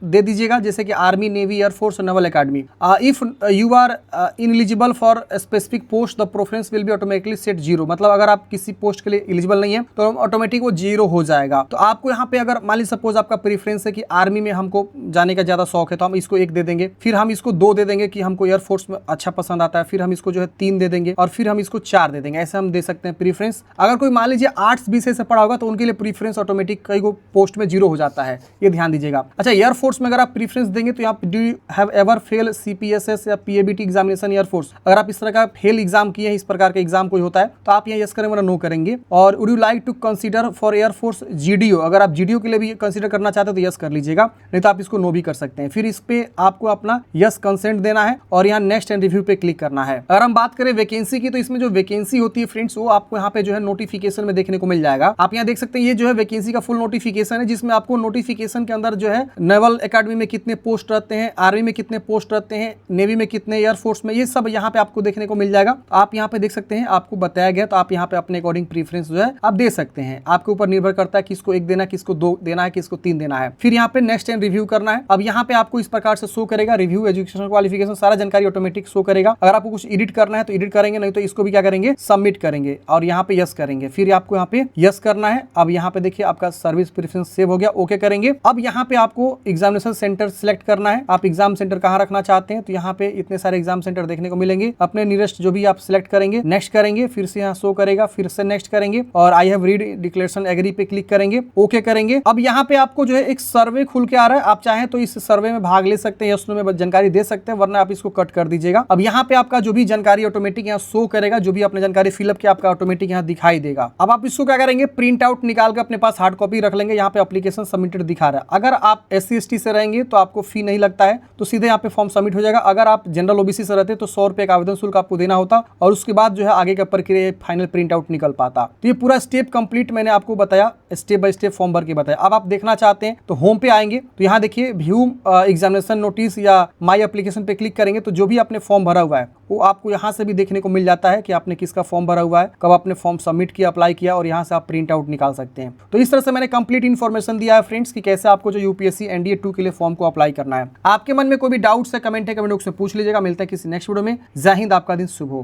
दे दीजिएगा, जैसे कि army, navy, air force, naval academy. If you are ineligible for specific post the preference will be automatically set 0, मतलब अगर आप किसी पोस्ट के लिए एलिजिबल नहीं है तो ऑटोमेटिक वो 0 हो जाएगा। तो आपको यहाँ पे अगर मान लीजिए सपोज आपका प्रीफरेंस है कि आर्मी में हमको जाने का ज्यादा शौक है, तो हम इसको 1 दे देंगे, फिर हम इसको 2 दे देंगे कि हमको एयरफोर्स में अच्छा पसंद आता है, फिर हम इसको जो है 3 दे देंगे, और फिर हम इसको 4 दे देंगे। ऐसे हम दे सकते हैं प्रीफरेंस। अगर कोई मान लीजिए आर्ट्स विषय से पढ़ा होगा तो उनके लिए प्रीफरेंस ऑटोमेटिक कई को पोस्ट में 0 हो जाता है, ये ध्यान दीजिएगा। अच्छा, एयरफोर्स में अगर आप प्रीफरेंस देंगे तो यहाँ do you have ever fail CPSS या PABT एग्जामिनेशन एयरफोर्स, अगर आप इस तरह का फेल एग्जाम किए हैं, इस प्रकार का एग्जाम कोई होता है, तो आप यहाँ यस करेंगे वरना नो करेंगे। और would you like to consider for air force GDO, अगर आप GDO के लिए भी कंसीडर करना चाहते हैं तो यस कर लीजिएगा, नहीं तो आप इसको नो भी कर सकते हैं। फिर इस पे आपको अपना यस कंसेंट देना है, और यहाँ नेक्स्ट एंड रिव्यू पे क्लिक करना है। अगर हम बात करें वैकेंसी की, तो इसमें जो वैकेंसी होती है फ्रेंड्स, वो आपको यहाँ पे जो है नोटिफिकेशन में देखने को मिल जाएगा। आप यहाँ देख सकते हैं, ये जो है वैकेंसी का फुल नोटिफिकेशन है, जिसमें आपको नोटिफिकेशन के अंदर जो है नेवल एकेडमी में कितने पोस्ट रहते हैं, आर्मी में कितने पोस्ट रहते हैं, नेवी में कितने, एयरफोर्स में, ये सब यहाँ पे आपको देखने को मिल जाएगा। आप यहाँ पे देख सकते हैं, आपको बताया गया, तो आप यहाँ पे अपने अकॉर्डिंग प्रीफरेंस जो है आप दे सकते हैं। आपके ऊपर निर्भर करता है किसको 1 देना है, किसको 2 देना है, किसको 3 देना है। फिर यहाँ पे नेक्स्ट एंड रिव्यू करना है। अब यहाँ पे आपको इस प्रकार से शो करेगा रिव्यू एजुकेशनल क्वालिफिकेशन, सारा जानकारी ऑटोमेटिक शो करेगा। अगर आपको कुछ एडिट करना है तो एडिट करेंगे, नहीं तो इसको भी क्या करेंगे, सबमिट करेंगे, और यहाँ पे यस करेंगे। फिर आपको यहाँ पे यस करना है। अब यहाँ पे देखिए आपका सर्विस प्रेफरेंस सेव हो गया, ओके करेंगे। अब यहाँ पे आपको एग्जामिनेशन सेंटर सिलेक्ट करना है। आप एग्जाम सेंटर कहाँ रखना चाहते हैं, तो यहाँ पे इतने सारे एग्जाम सेंटर देखने को मिलेंगे। अपने नियरेस्ट जो भी आप सिलेक्ट करेंगे, नेक्स्ट करेंगे, फिर से यहाँ शो करेगा, फिर से नेक्स्ट करेंगे, और I have read declaration agree पे क्लिक करेंगे, ओके करेंगे। अब यहाँ पे आपको जो है एक सर्वे खुल के आ रहा है, आप चाहें तो इस सर्वे में भाग ले सकते हैं, उसमें जानकारी दे सकते हैं, वरना आप इसको कट कर दीजिएगा। अब यहाँ पे आपका जो भी जानकारी ऑटोमेटिक यहाँ शो करेगा, जो भी आपने जानकारी फिलअप किया आपका ऑटोमेटिक यहाँ दिखाई देगा। अब आप इसको क्या करेंगे, प्रिंट आउट निकाल के अपने पास हार्ड कॉपी रख लेंगे। यहाँ पे एप्लीकेशन सबमिटेड दिखा रहा है। अगर आप SC ST से रहेंगे तो आपको फी नहीं लगता है, तो सीधे यहाँ पे फॉर्म सबमिट हो जाएगा। अगर आप जनरल OBC से रहते तो 100 रुपए का आवेदन शुल्क आपको देना होता, और उसके बाद जो है आगे का प्रक्रिया फाइनल प्रिंट आउट निकल पाता। तो ये पूरा स्टेप कंप्लीट मैंने आपको बताया, स्टेप बाय स्टेप फॉर्म भर के बताया। अब आप देखना चाहते हैं तो होम पे आएंगे, तो यहाँ देखिए व्यू एग्जामिनेशन नोटिस या माई एप्लीकेशन पे क्लिक करेंगे, तो जो भी आपने फॉर्म भरा हुआ है वो आपको यहाँ से भी देखने को मिल जाता है कि आपने किसका फॉर्म भरा हुआ है, कब आपने फॉर्म सबमिट किया, अप्लाई किया, और यहाँ से आप प्रिंट आउट निकाल सकते हैं। तो इस तरह से मैंने कंप्लीट इन्फॉर्मेशन दिया है फ्रेंड्स कि कैसे आपको जो UPSC NDA 2 के लिए फॉर्म को अप्लाई करना है। आपके मन में कोई भी डाउट्स है, कमेंट है, कमेंट बॉक्स में पूछ लीजिएगा। मिलता है किसी नेक्स्ट वीडियो में। जय हिंद, आपका दिन शुभ हो।